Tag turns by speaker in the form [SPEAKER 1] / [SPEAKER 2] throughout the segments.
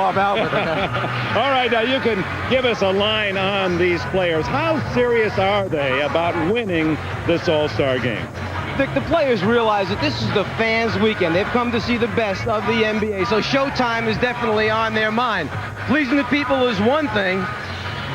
[SPEAKER 1] Marv Albert.
[SPEAKER 2] All right, now you can give us a line on these players. How serious are they about winning this All-Star game?
[SPEAKER 1] The players realize that this is the fans' weekend. They've come to see the best of the NBA, so showtime is definitely on their mind. Pleasing the people is one thing,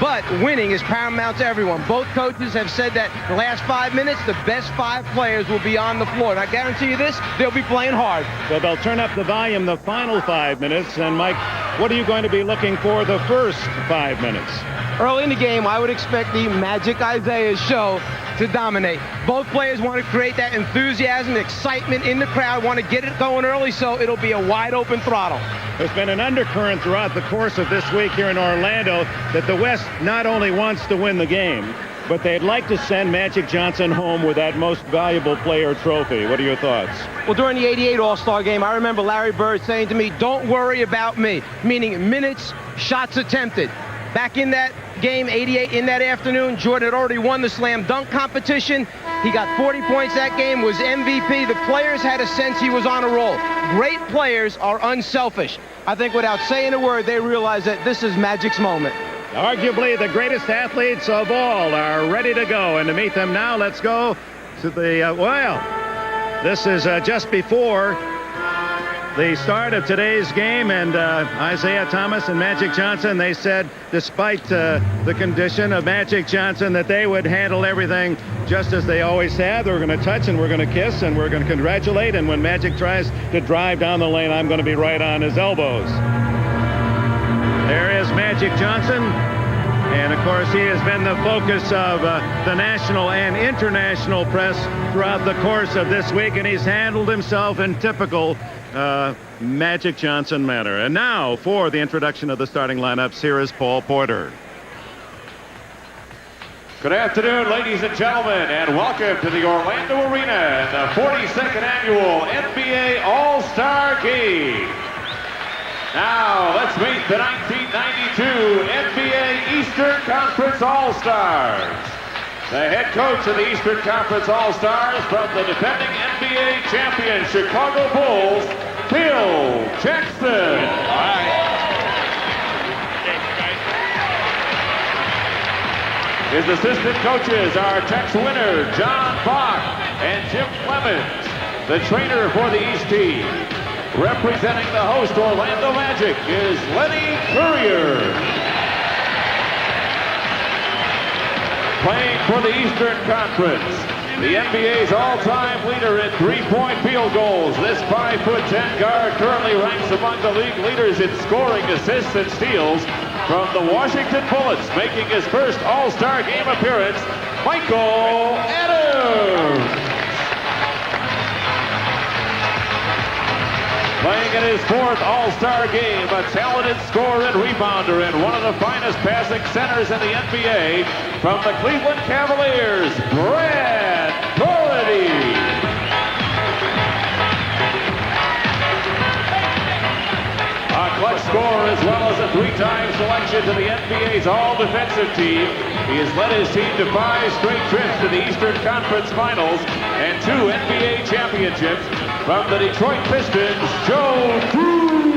[SPEAKER 1] but winning is paramount to everyone. Both coaches have said that the last 5 minutes, the best 5 players will be on the floor. And I guarantee you this, they'll be playing hard.
[SPEAKER 2] So they'll turn up the volume the final 5 minutes. And, Mike, what are you going to be looking for the first 5 minutes?
[SPEAKER 1] Early in the game, I would expect the Magic Isaiah show to dominate. Both players want to create that enthusiasm, excitement in the crowd, want to get it going early, so it'll be a wide-open throttle.
[SPEAKER 2] There's been an undercurrent throughout the course of this week here in Orlando that the West not only wants to win the game, but they'd like to send Magic Johnson home with that most valuable player trophy. What are your thoughts?
[SPEAKER 1] Well, during the '88 All-Star game, I remember Larry Bird saying to me, "Don't worry about me," meaning minutes, shots attempted. Back in that game, '88, in that afternoon, Jordan had already won the slam dunk competition. He got 40 points that game, was MVP. The players had a sense he was on a roll. Great players are unselfish. I think without saying a word, they realize that this is Magic's moment.
[SPEAKER 2] Arguably the greatest athletes of all are ready to go. And to meet them now, let's go to the, this is just before the start of today's game, and Isaiah Thomas and Magic Johnson, they said, despite the condition of Magic Johnson, that they would handle everything just as they always have. We're going to touch and we're going to kiss and we're going to congratulate, and when Magic tries to drive down the lane, I'm going to be right on his elbows. There is Magic Johnson, and of course he has been the focus of the national and international press throughout the course of this week, and he's handled himself in typical Magic Johnson manner. And now for the introduction of the starting lineups, here is Paul Porter.
[SPEAKER 3] Good afternoon, ladies and gentlemen, and welcome to the Orlando Arena and the 42nd annual NBA All-Star Game. Now let's meet the 1992 NBA Eastern Conference All-Stars. The head coach of the Eastern Conference All-Stars from the defending NBA champion Chicago Bulls, Phil Jackson. All right. His assistant coaches are Tex Winter, John Bach, and Jim Clemens. The trainer for the East team, representing the host Orlando Magic, is Lenny Courier. Playing for the Eastern Conference, the NBA's all-time leader in three-point field goals. This 5'10" guard currently ranks among the league leaders in scoring, assists, and steals. From the Washington Bullets, making his first All-Star Game appearance, Michael Adams. Playing in his fourth All-Star game, a talented scorer and rebounder and one of the finest passing centers in the NBA, from the Cleveland Cavaliers, Brad Doherty. A clutch scorer as well as a three-time selection to the NBA's all-defensive team. He has led his team to 5 straight trips to the Eastern Conference Finals and 2 NBA championships. From the Detroit Pistons, Joe Dumars.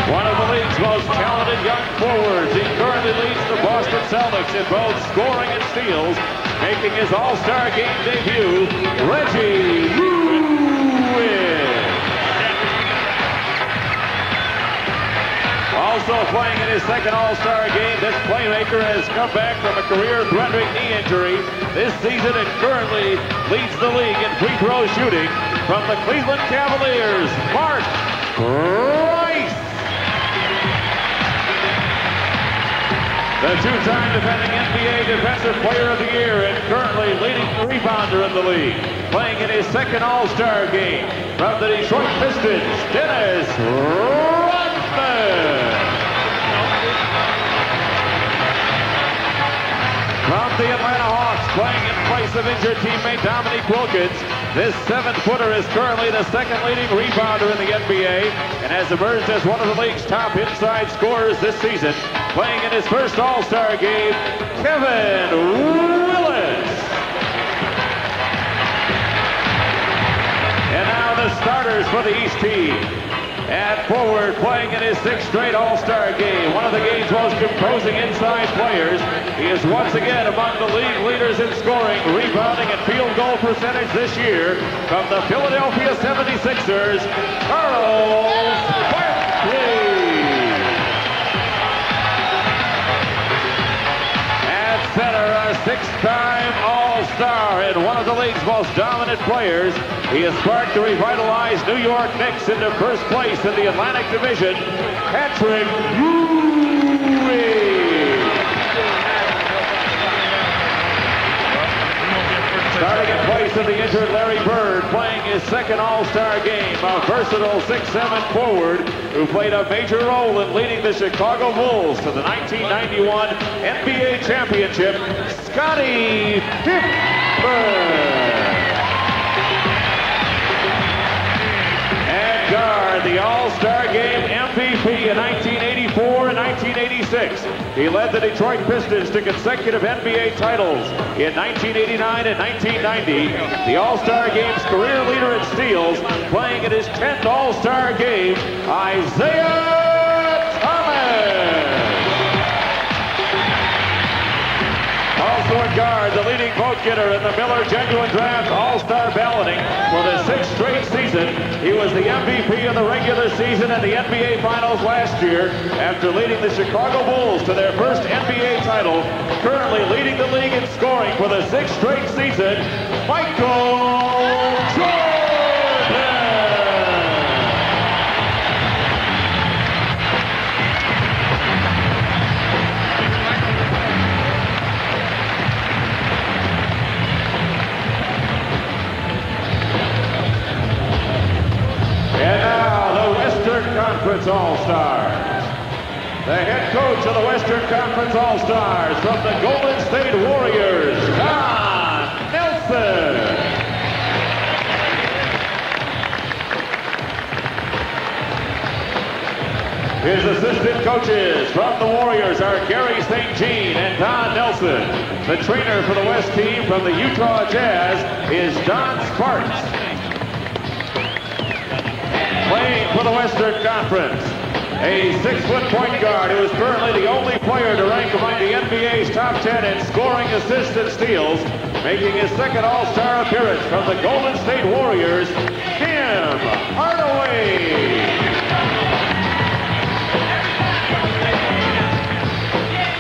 [SPEAKER 3] One of the league's most talented young forwards, he currently leads the Boston Celtics in both scoring and steals, making his All-Star Game debut, Reggie Lewis. Also playing in his second All-Star game, this playmaker has come back from a career-threatening knee injury this season and currently leads the league in free throw shooting. From the Cleveland Cavaliers, Mark Rice. The two-time defending NBA Defensive Player of the Year and currently leading rebounder in the league. Playing in his second All-Star game, from the Detroit Pistons, Dennis Rodman. From the Atlanta Hawks, playing in place of injured teammate Dominique Wilkins, this 7-footer is currently the second leading rebounder in the NBA and has emerged as one of the league's top inside scorers this season. Playing in his first All-Star game, Kevin Willis. for the East team. At forward, playing in his 6th straight All-Star game, one of the game's most imposing inside players. He is once again among the league leaders in scoring, rebounding, and field goal percentage this year from the Philadelphia 76ers, Charles Barkley. Center, a 6-time All-Star and one of the league's most dominant players. He has sparked the revitalized New York Knicks into first place in the Atlantic Division. Patrick Ewing. Starting in place of the injured Larry Bird, playing his 2nd All-Star game, a versatile 6'7" forward who played a major role in leading the Chicago Bulls to the 1991 NBA championship, Scottie Pippen. And guard, the All-Star Game MVP in 1984 and 1986. He led the Detroit Pistons to consecutive NBA titles in 1989 and 1990. The All-Star Game's career leader in steals, playing in his 10th All-Star Game, Isaiah Thomas. Also at guard, the leading vote getter in the Miller Genuine Draft All-Star balloting for the 6th straight season. He was the MVP of the regular season and the NBA Finals last year after leading the Chicago Bulls to their first NBA title. Currently leading the league in scoring for the 6th straight season, Michael Jordan. And now, the Western Conference All-Stars. The head coach of the Western Conference All-Stars from the Golden State Warriors, Don Nelson. His assistant coaches from the Warriors are Gary St. Jean and Don Nelson. The trainer for the West team from the Utah Jazz is Don Sparks. Playing for the Western Conference, a 6-foot point guard who is currently the only player to rank among the NBA's top 10 in scoring, assists, and steals, making his 2nd All-Star appearance from the Golden State Warriors, Tim Hardaway.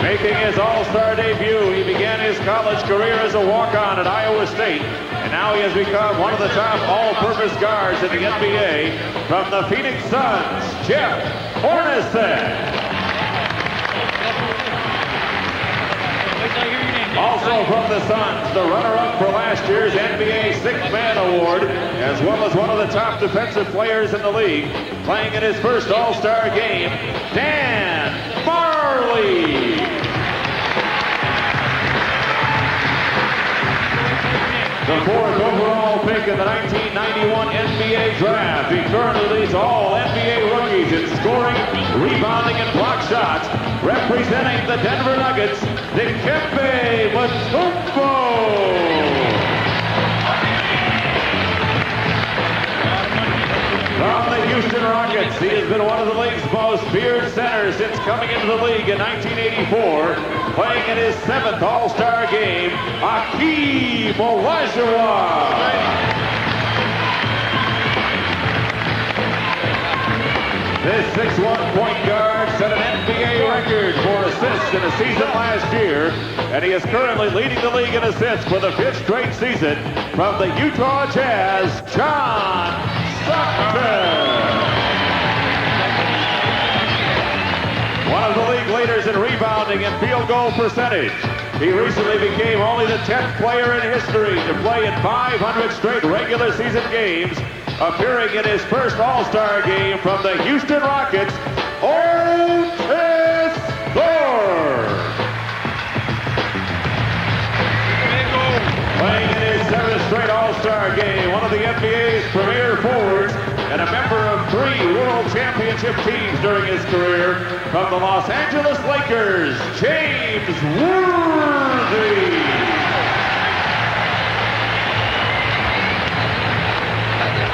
[SPEAKER 3] Making his All-Star debut, he began his college career as a walk-on at Iowa State, and now he has become one of the top all-purpose guards in the NBA. From the Phoenix Suns, Jeff Hornacek. Also from the Suns, the runner-up for last year's NBA Sixth Man Award, as well as one of the top defensive players in the league, playing in his first All-Star game, Dan Marley. The 4th overall pick in the 1991 NBA Draft. He currently leads all NBA rookies in scoring, rebounding, and block shots. Representing the Denver Nuggets, Dikembe Mutombo. From the Houston Rockets, he has been one of the league's most feared centers since coming into the league in 1984. Playing in his 7th All-Star game, Hakeem Olajuwon. This 6'1" point guard set an NBA record for assists in a season last year, and he is currently leading the league in assists for the 5th straight season. From the Utah Jazz, John Stockton. One of the league leaders in rebounding and field goal percentage. He recently became only the 10th player in history to play in 500 straight regular season games, appearing in his first All-Star game from the Houston Rockets, Otis Thorpe. Playing in his 7th straight All-Star game, one of the NBA's premier forwards, and a member of 3 World Championship teams during his career, from the Los Angeles Lakers, James Worthy.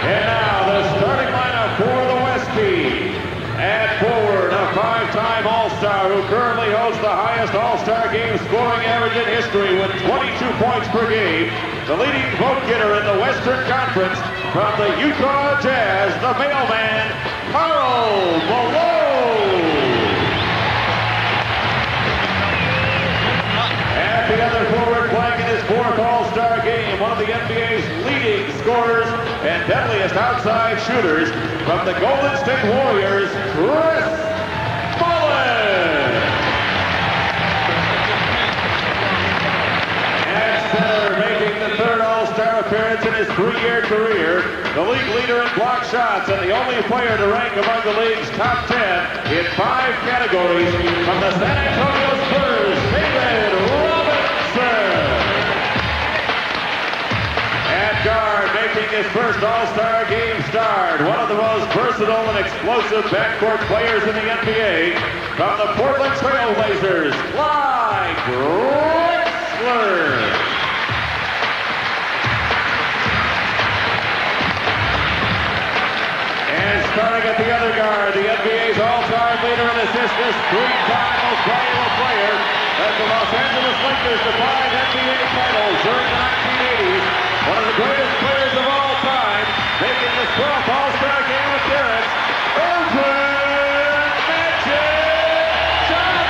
[SPEAKER 3] And now the starting boasts the highest All-Star Game scoring average in history with 22 points per game. The leading vote getter in the Western Conference from the Utah Jazz, the mailman, Carl Malone. And the other forward playing in his fourth All-Star Game, one of the NBA's leading scorers and deadliest outside shooters from the Golden State Warriors, Chris Mullin. And center, making the third All-Star appearance in his 3-year career, the league leader in block shots and the only player to rank among the league's top 10 in 5 categories from the San Antonio Spurs, David Robinson. At guard, making his first All-Star Game start, one of the most versatile and explosive backcourt players in the NBA, from the Portland Trail Blazers, Clyde Drexler. And starting at the other guard, the NBA's all-time leader in assists, this 3-time most valuable player, led the Los Angeles Lakers to 5 NBA titles during the 1980s. One of the greatest players of all time, making his 12th All-Star Game appearance, Irvin Magic Johnson.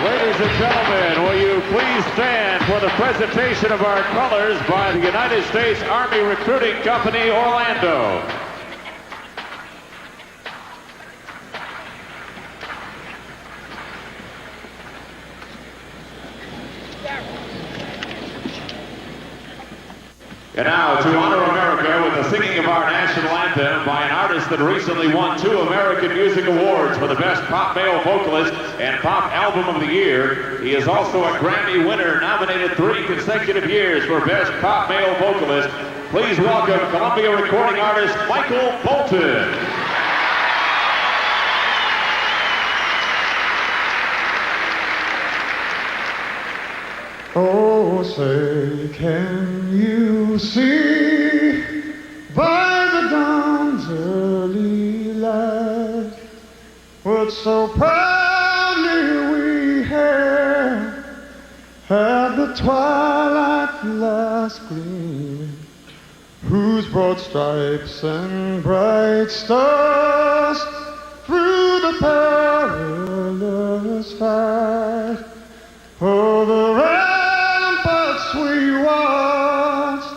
[SPEAKER 3] Ladies and gentlemen, will you please stand for the presentation of our colors by the United States Army Recruiting Company, Orlando. And now, to honor America with the singing of our national anthem by an artist that recently won 2 American Music Awards for the Best Pop Male Vocalist and Pop Album of the Year. He is also a Grammy winner, nominated 3 consecutive years for Best Pop Male Vocalist. Please welcome Columbia recording artist Michael Bolton.
[SPEAKER 4] Oh, say, can you see by the dawn's early light what so proudly we had the twilight last gleaming, whose broad stripes and bright stars through the perilous fight over ramparts we watched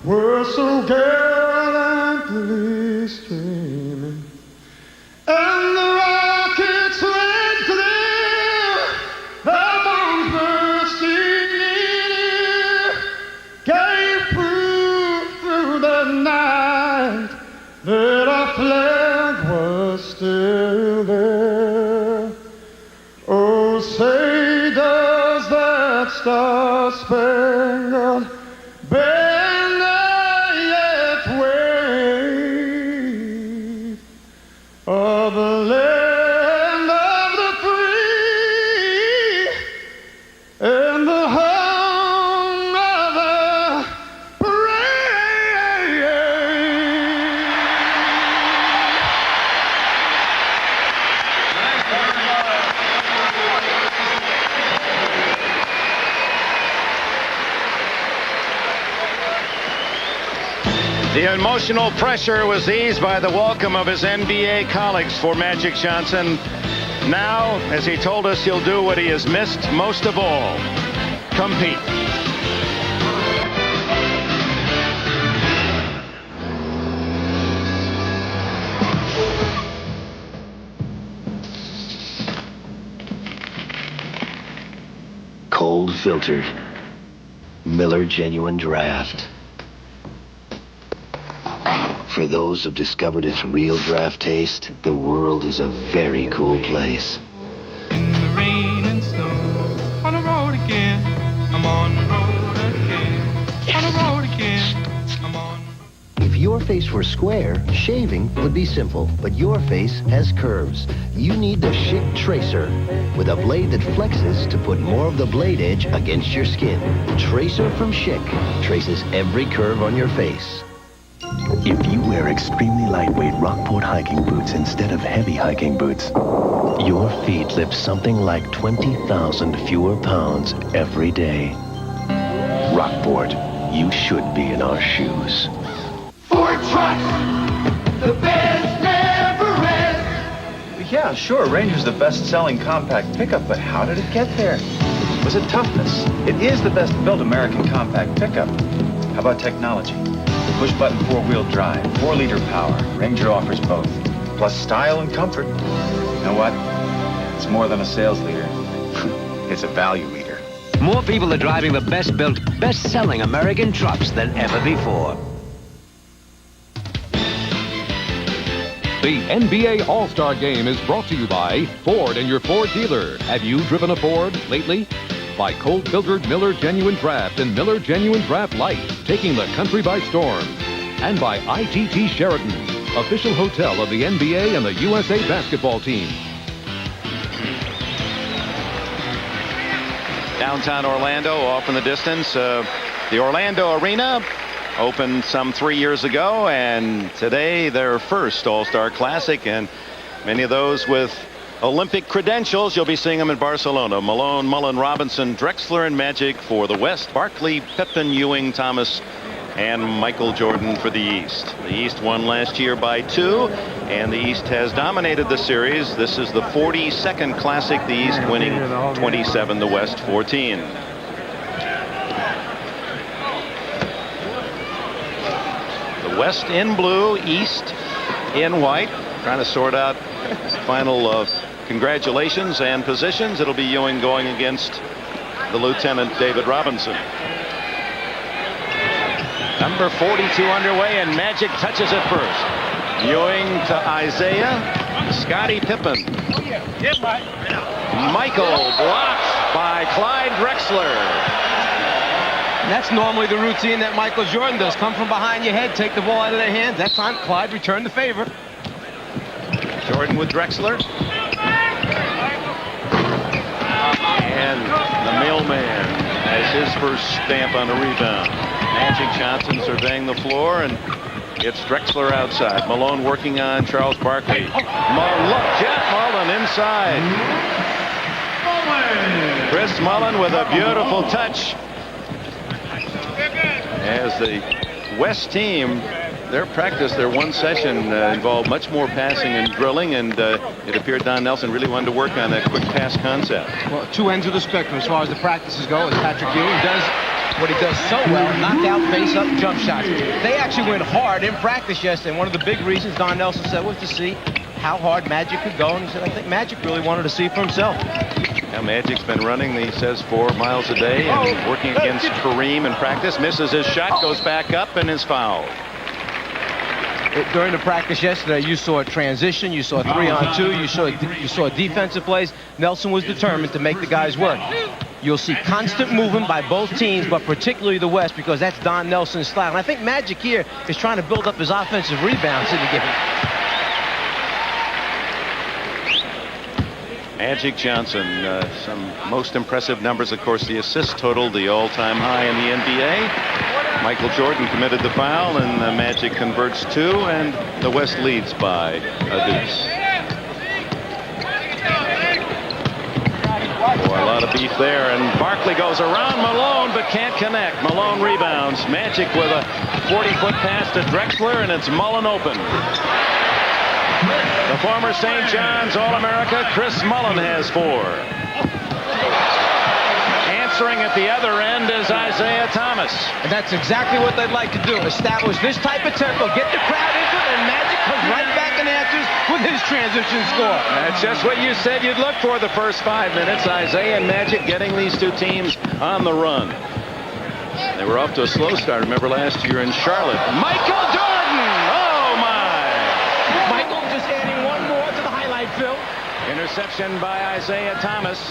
[SPEAKER 4] were so gallantly streaming, and the rockets red clear, the bombs bursting near, gave proof through the night that our flag was still there. Oh, say does that star-spangled banner yet
[SPEAKER 2] The emotional pressure was eased by the welcome of his NBA colleagues for Magic Johnson. Now, as he told us, he'll do what he has missed most of all: compete.
[SPEAKER 5] Cold filtered Miller Genuine Draft. For those who've discovered its real draft taste, the world is a very cool place.
[SPEAKER 6] In the rain and snow, on the road again. I'm on the road again. On the road again. I'm on.
[SPEAKER 5] If your face were square, shaving would be simple, but your face has curves. You need the Schick Tracer, with a blade that flexes to put more of the blade edge against your skin. Tracer from Schick traces every curve on your face.
[SPEAKER 7] If you wear extremely lightweight Rockport hiking boots instead of heavy hiking boots, your feet lift something like 20,000 fewer pounds every day. Rockport, you should be in our shoes.
[SPEAKER 4] Ford trucks, the best never rest.
[SPEAKER 8] Yeah, sure, Ranger's the best-selling compact pickup, but how did it get there? Was it toughness? It is the best-built American compact pickup. How about technology? Push-button four-wheel drive, 4-liter power. Ranger offers both, plus style and comfort. You know what? It's more than a sales leader. It's a value leader.
[SPEAKER 9] More people are driving the best-built, best-selling American trucks than ever before.
[SPEAKER 10] The NBA All-Star Game is brought to you by Ford and your Ford dealer. Have you driven a Ford lately? By cold-filtered Miller Genuine Draft and Miller Genuine Draft Light, taking the country by storm. And by ITT Sheraton, official hotel of the NBA and the USA basketball team.
[SPEAKER 2] Downtown Orlando, off in the distance. The Orlando Arena opened some 3 years ago, and today their first All-Star Classic, and many of those with Olympic credentials. You'll be seeing them in Barcelona. Malone, Mullen, Robinson, Drexler, and Magic for the West. Barkley, Pippen, Ewing, Thomas, and Michael Jordan for the East. The East won last year by 2, and the East has dominated the series. This is the 42nd Classic, the East winning 27, the West 14. The West in blue, East in white. Trying to sort out final congratulations and positions. It'll be Ewing going against the Lieutenant David Robinson. Number 42 underway, and Magic touches it first. Ewing to Isaiah. Scottie Pippen. Michael blocked by Clyde Drexler.
[SPEAKER 1] And that's normally the routine that Michael Jordan does. Come from behind your head, take the ball out of their hands. That time, Clyde returned the favor.
[SPEAKER 2] Jordan with Drexler. And the mailman has his first stamp on a rebound. Magic Johnson surveying the floor, and it's Drexler outside. Malone working on Charles Barkley. Jeff Mullen inside. Chris Mullen with a beautiful touch. As the West team, their practice, their one session involved much more passing and drilling, and it appeared Don Nelson really wanted to work on that quick pass concept.
[SPEAKER 1] Well, two ends of the spectrum as far as the practices go, as Patrick Ewing does what he does so well, knock out, face up, jump shots. They actually went hard in practice yesterday, and one of the big reasons Don Nelson said was to see how hard Magic could go, and he said, I think Magic really wanted to see for himself.
[SPEAKER 2] Now Magic's been running, he says, 4 miles a day and working against Kareem in practice. Misses his shot, goes back up, and is fouled.
[SPEAKER 1] During the practice yesterday, you saw a transition, you saw 3-on-2, you saw defensive plays. Nelson was determined to make the guys work. You'll see constant movement by both teams, but particularly the West, because that's Don Nelson's style. And I think Magic here is trying to build up his offensive rebounds in the game.
[SPEAKER 2] Magic Johnson, some most impressive numbers, of course, the assist total, the all-time high in the NBA. Michael Jordan committed the foul, and Magic converts 2, and the West leads by a deuce. Boy, a lot of beef there, and Barkley goes around Malone but can't connect. Malone rebounds. Magic with a 40-foot pass to Drexler, and it's Mullen open. The former St. John's All-America, Chris Mullen, has 4. Answering at the other end is Isaiah Thomas.
[SPEAKER 1] And that's exactly what they'd like to do. Establish this type of tempo, get the crowd into it, and Magic comes right back and answers with his transition score.
[SPEAKER 2] That's just what you said you'd look for the first 5 minutes. Isaiah and Magic getting these two teams on the run. They were off to a slow start, remember, last year in Charlotte. Michael Jordan! Oh, my!
[SPEAKER 1] Michael just adding one more to the highlight film.
[SPEAKER 2] Interception by Isaiah Thomas.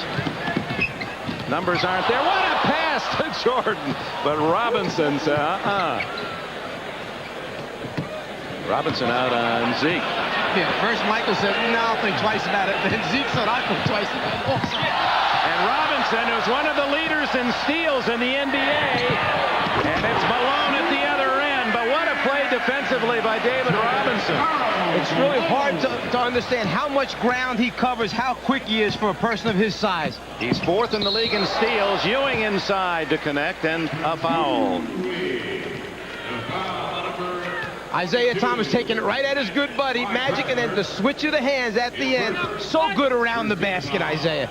[SPEAKER 2] Numbers aren't there. What a pass to Jordan. But Robinson said, Robinson out on Zeke.
[SPEAKER 1] Yeah, first Michael said, no, I'll think twice about it. Then Zeke said, I'll think twice about it also.
[SPEAKER 2] And Robinson, who's one of the leaders in steals in the NBA. And it's Malone at the other end. But what a play defensively by David Robinson.
[SPEAKER 1] It's really hard to understand how much ground he covers, how quick he is for a person of his size.
[SPEAKER 2] He's 4th in the league in steals. Ewing inside to connect, and a foul.
[SPEAKER 1] Isaiah Thomas taking it right at his good buddy, Magic, and then the switch of the hands at the end. So good around the basket, Isaiah.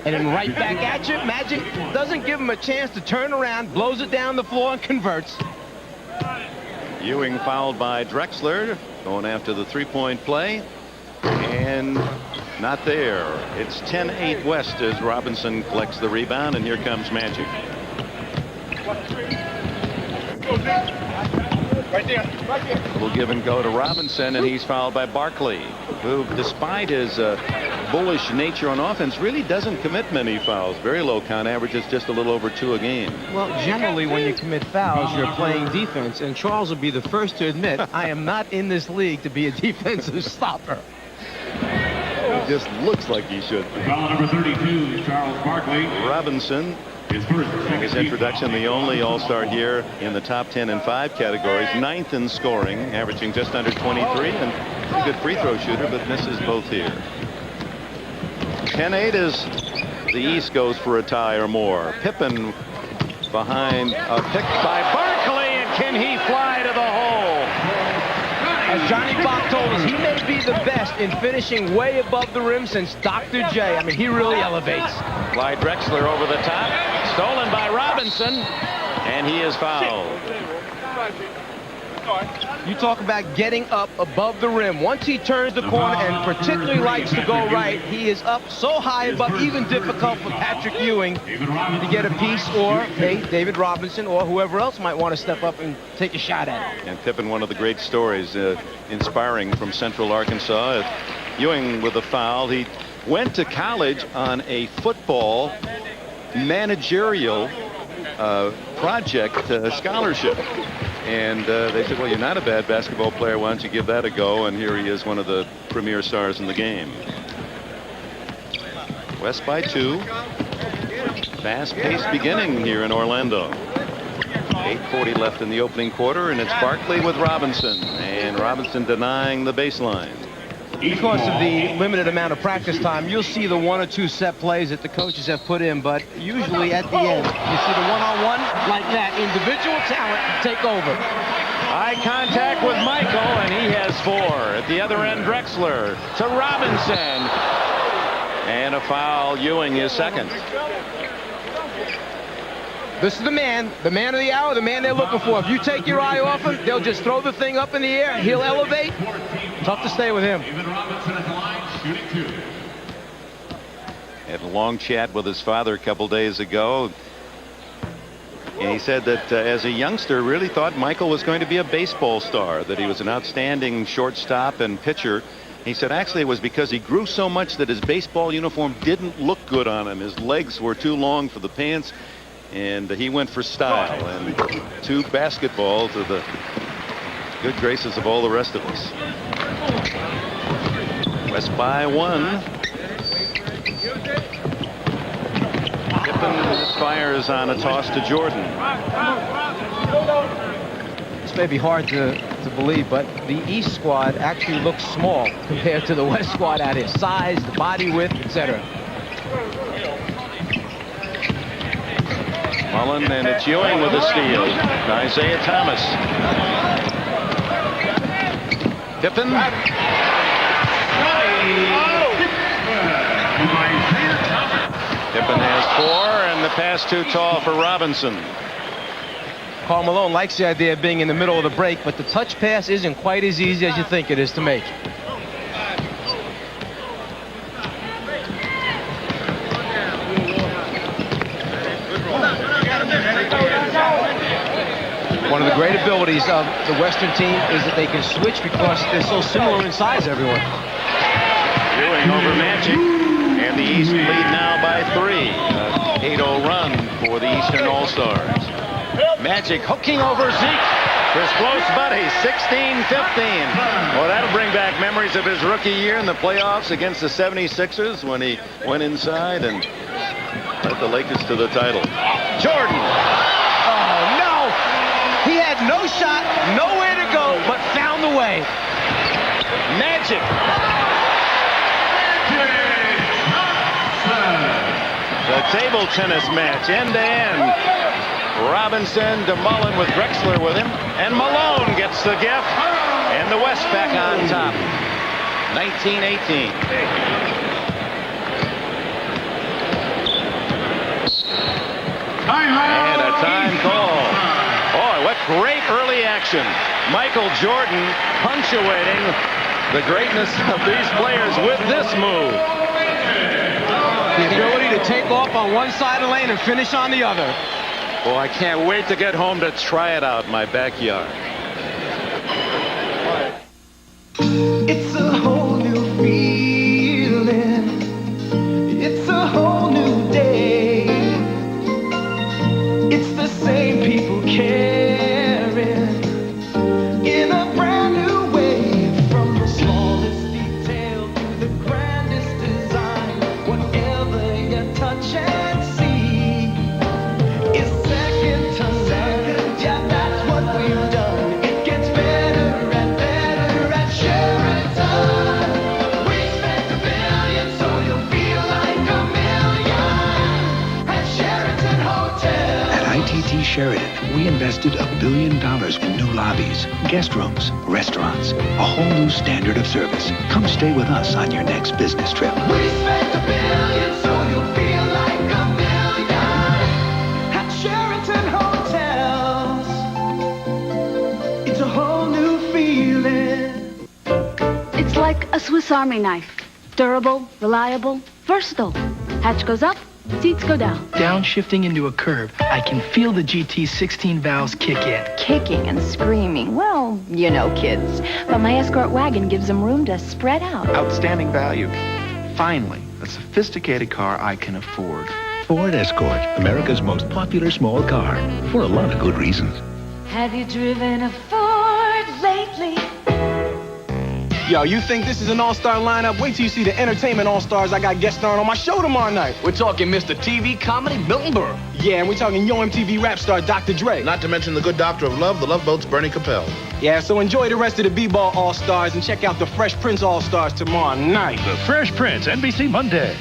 [SPEAKER 1] And then right back at you. Magic doesn't give him a chance to turn around, blows it down the floor, and converts.
[SPEAKER 2] Ewing fouled by Drexler, going after the three-point play, and not there. It's 10-8 West as Robinson collects the rebound, and here comes Magic.
[SPEAKER 11] Right there.
[SPEAKER 2] Little give and go to Robinson, and he's fouled by Barkley, who, despite his bullish nature on offense, really doesn't commit many fouls. Very low count, averages just a little over 2 a game.
[SPEAKER 1] Well, generally when you commit fouls, you're playing defense, and Charles will be the first to admit, I am not in this league to be a defensive stopper.
[SPEAKER 2] He just looks like he should be.
[SPEAKER 3] Foul number 32, Charles Barkley.
[SPEAKER 2] Robinson, his introduction, the only All-Star here in the top 10 and 5 categories, 9th in scoring, averaging just under 23, and a good free throw shooter, but misses both here. 10-8 as the East goes for a tie or more. Pippen behind a pick by Barkley, and can he fly to the hole?
[SPEAKER 1] As Johnny Bach told us, he may be the best in finishing way above the rim since Dr. J. I mean, he really elevates.
[SPEAKER 2] Clyde Drexler over the top, stolen by Robinson, and he is fouled.
[SPEAKER 1] You talk about getting up above the rim. Once he turns the corner and particularly likes to go right, he is up so high above, even difficult for Patrick Ewing to get a piece, or hey, David Robinson or whoever else might want to step up and take a shot at it.
[SPEAKER 2] And Pippen, one of the great stories, inspiring from Central Arkansas. Ewing with a foul. He went to college on a football managerial project scholarship. And they said, well, you're not a bad basketball player. Why don't you give that a go? And here he is, one of the premier stars in the game. West by 2. Fast-paced beginning here in Orlando. 8:40 left in the opening quarter, and it's Barkley with Robinson. And Robinson denying the baseline.
[SPEAKER 1] Because of the limited amount of practice time, you'll see the 1 or 2 set plays that the coaches have put in, but usually at the end, you see the one-on-one like that. Individual talent take over.
[SPEAKER 2] Eye contact with Michael, and he has 4. At the other end, Drexler to Robinson. And a foul. Ewing is second.
[SPEAKER 1] This is the man of the hour, the man they're looking for. If you take your eye off him, they'll just throw the thing up in the air. He'll elevate. Tough to stay with him.
[SPEAKER 2] Had a long chat with his father a couple days ago. And he said that as a youngster, really thought Michael was going to be a baseball star, that he was an outstanding shortstop and pitcher. He said actually it was because he grew so much that his baseball uniform didn't look good on him. His legs were too long for the pants. And he went for style, and 2 basketball to the good graces of all the rest of us. West by 1. Pippen fires on a toss to Jordan.
[SPEAKER 1] This may be hard to believe, but the East squad actually looks small compared to the West squad out here. Size, the body width, etc.
[SPEAKER 2] Mullen, and it's Ewing with a steal. Isaiah Thomas. Pippen. Pippen has 4, and the pass too tall for Robinson.
[SPEAKER 1] Karl Malone likes the idea of being in the middle of the break, but the touch pass isn't quite as easy as you think it is to make. One of the great abilities of the Western team is that they can switch because they're so similar in size, everyone.
[SPEAKER 2] Ewing over Magic, and the East lead now by 3. 8-0 run for the Eastern All-Stars. Magic hooking over Zeke. His close buddy, 16-15. Well, that'll bring back memories of his rookie year in the playoffs against the 76ers when he went inside and led the Lakers to the title. Jordan.
[SPEAKER 1] Oh, no! He had no shot, nowhere to go, but found the way.
[SPEAKER 2] Magic. The table tennis match, end-to-end. Robinson to Mullen with Drexler with him, and Malone gets the gift, and the West back on top. 19-18. And a time call. Boy, what great early action. Michael Jordan punctuating the greatness of these players with this move.
[SPEAKER 1] The ability to take off on one side of the lane and finish on the other.
[SPEAKER 2] Boy, I can't wait to get home to try it out in my backyard.
[SPEAKER 4] It's a whole new feeling. It's a whole new day. It's the same people caring in a brand new way. From the smallest detail to the grandest design, whatever you touch and see is second to none. Yeah, that's what we've done. It gets better and better at Sheraton. We spent $1 billion, so you'll feel like $1 million at Sheraton Hotel.
[SPEAKER 11] At ITT Sheraton, we invested $1 billion in new lobbies, guest rooms, restaurants, a whole new standard of service. Come stay with us on your next business trip.
[SPEAKER 4] We spent $1 billion, so you'll feel like $1 million at Sheraton Hotels. It's a whole new feeling.
[SPEAKER 12] It's like a Swiss Army knife. Durable, reliable, versatile. Hatch goes up, seats go down.
[SPEAKER 13] Downshifting into a curve, I can feel the GT's 16 valves kick in.
[SPEAKER 14] Kicking and screaming. Well, you know kids. But my Escort wagon gives them room to spread out.
[SPEAKER 15] Outstanding value. Finally, a sophisticated car I can afford.
[SPEAKER 11] Ford Escort, America's most popular small car, for a lot of good reasons.
[SPEAKER 14] Have you driven a Ford lately?
[SPEAKER 1] Yo, you think this is an all-star lineup? Wait till you see the entertainment all-stars I got guest starring on my show tomorrow night.
[SPEAKER 16] We're talking Mr. TV comedy, Milton Berle.
[SPEAKER 1] Yeah, and we're talking Yo MTV rap star Dr. Dre.
[SPEAKER 17] Not to mention the good doctor of love, the Love Boat's Bernie Capel.
[SPEAKER 1] Yeah, so enjoy the rest of the B-Ball all-stars and check out the Fresh Prince all-stars tomorrow night.
[SPEAKER 2] The Fresh Prince, NBC Monday.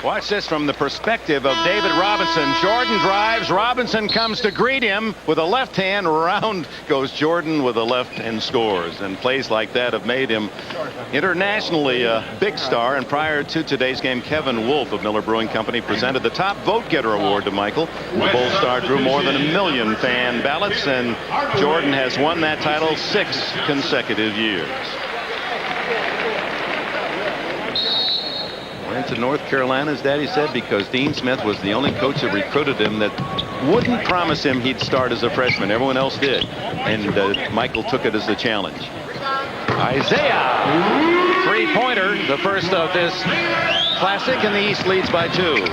[SPEAKER 2] Watch this from the perspective of David Robinson. Jordan drives. Robinson comes to greet him with a left hand. Round goes Jordan with a left and scores. And plays like that have made him internationally a big star. And prior to today's game, Kevin Wolf of Miller Brewing Company presented the top vote getter award to Michael. The Bull Star drew more than 1 million fan ballots, and Jordan has won that title 6 consecutive years. Went to North Carolina, as Daddy said, because Dean Smith was the only coach that recruited him that wouldn't promise him he'd start as a freshman. Everyone else did. And Michael took it as a challenge. Isaiah, three-pointer, the first of this classic, and the East leads by 2.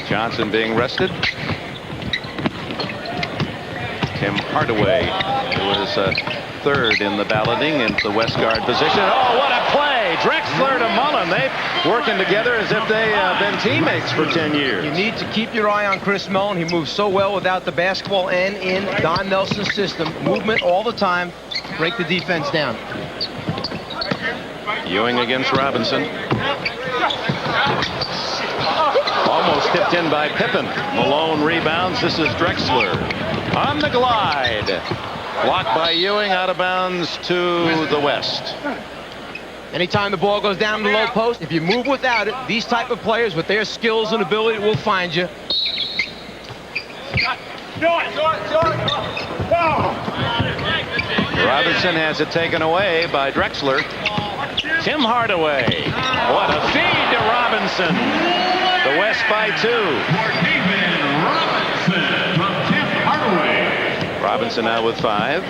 [SPEAKER 2] Johnson being rested. Tim Hardaway was third in the balloting into the West guard position. Oh, what a play! Drexler to Mullen. They've working together as if they have been teammates for 10 years.
[SPEAKER 1] You need to keep your eye on Chris Mullen. He moves so well without the basketball and in Don Nelson's system. Movement all the time. Break the defense down.
[SPEAKER 2] Ewing against Robinson. tipped in by Pippen. Malone rebounds. This is Drexler on the glide. Blocked by Ewing, out of bounds to the West.
[SPEAKER 1] Anytime the ball goes down in the low post, if you move without it, these type of players with their skills and ability will find you.
[SPEAKER 2] Robinson has it taken away by Drexler. Tim Hardaway. What a feed to Robinson. The West by 2. Robinson now with 5.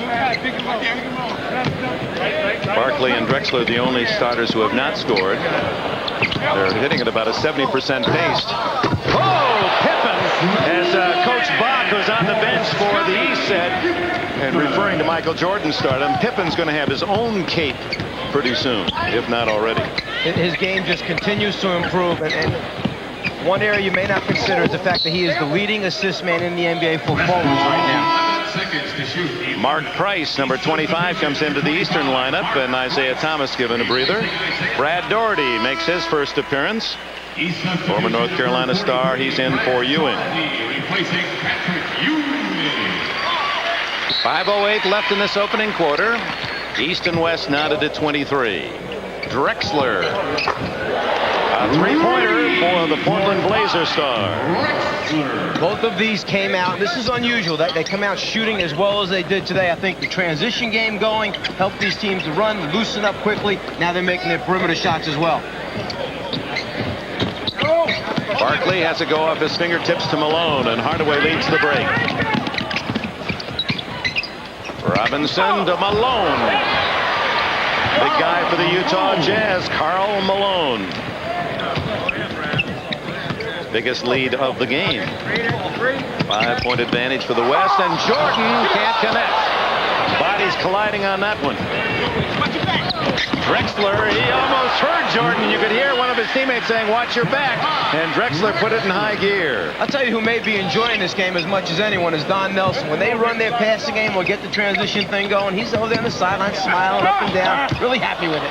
[SPEAKER 2] Barkley and Drexler the only starters who have not scored. They're hitting at about a 70% pace. Oh, Pippen, as Coach Bach, who's on the bench for the East, said, and referring to Michael Jordan's stardom, Pippen's going to have his own cape pretty soon, if not already.
[SPEAKER 1] His game just continues to improve, and one area you may not consider is the fact that he is the leading assist man in the NBA for forwards right now.
[SPEAKER 2] Mark Price, number 25, comes into the Eastern lineup, and Isaiah Thomas given a breather. Brad Daugherty makes his first appearance. Former North Carolina star, he's in for Ewing. 5:08 left in this opening quarter. East and West knotted at 23. Drexler. A three-pointer for the Portland Blazer star.
[SPEAKER 1] Both of these came out. This is unusual. They come out shooting as well as they did today. I think the transition game going helped these teams to run, loosen up quickly. Now they're making their perimeter shots as well.
[SPEAKER 2] Barkley has to go off his fingertips to Malone, and Hardaway leads the break. Robinson to Malone. Big guy for the Utah Jazz, Karl Malone. Biggest lead of the game. 5-point advantage for the West, and Jordan can't connect. Bodies colliding on that one. Drexler, he almost hurt Jordan. You could hear one of his teammates saying, "Watch your back," and Drexler put it in high gear.
[SPEAKER 1] I'll tell you who may be enjoying this game as much as anyone is Don Nelson. When they run their passing game or get the transition thing going, he's over there on the sideline smiling up and down, really happy with it.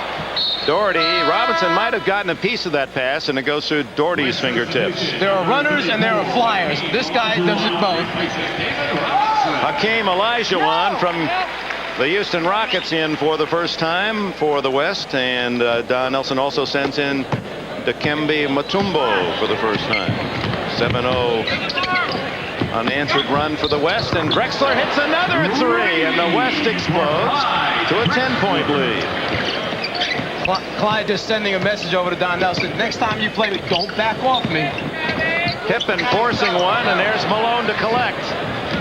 [SPEAKER 2] Doherty, Robinson might have gotten a piece of that pass, and it goes through Doherty's fingertips.
[SPEAKER 1] There are runners and there are flyers. This guy does it both.
[SPEAKER 2] Hakeem Olajuwon from the Houston Rockets in for the first time for the West, and Don Nelson also sends in Dikembe Mutombo for the first time. 7-0 unanswered run for the West, and Drexler hits another 3, and the West explodes to a 10-point lead.
[SPEAKER 1] Clyde just sending a message over to Don Nelson. Next time you play me, don't back off me.
[SPEAKER 2] Pippen forcing one, and there's Malone to collect.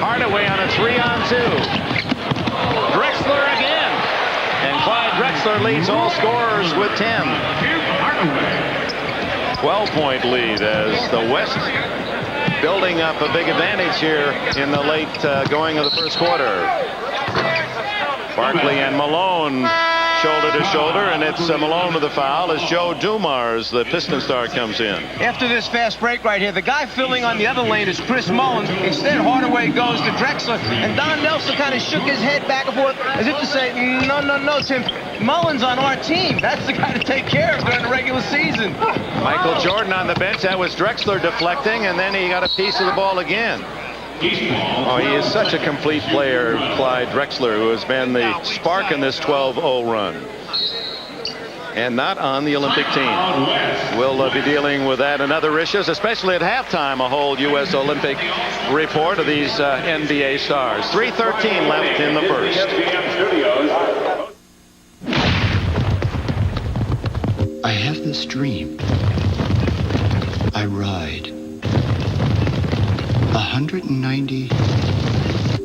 [SPEAKER 2] Hardaway on a 3-on-2. Drexler again. And Clyde Drexler leads all scorers with 10. 12-point lead as the West building up a big advantage here in the late going of the first quarter. Barkley and Malone shoulder to shoulder, and it's Malone with the foul as Joe Dumars, the Piston star, comes in.
[SPEAKER 1] After this fast break right here, the guy filling on the other lane is Chris Mullins. Instead, Hardaway goes to Drexler, and Don Nelson kind of shook his head back and forth as if to say, no, Tim, Mullins on our team. That's the guy to take care of during the regular season.
[SPEAKER 2] Michael Jordan on the bench. That was Drexler deflecting, and then he got a piece of the ball again. Oh, he is such a complete player, Clyde Drexler, who has been the spark in this 12-0 run. And not on the Olympic team. We'll be dealing with that and other issues, especially at halftime, a whole U.S. Olympic report of these NBA stars. 3:13 left in the first.
[SPEAKER 18] I have this dream. I ride 190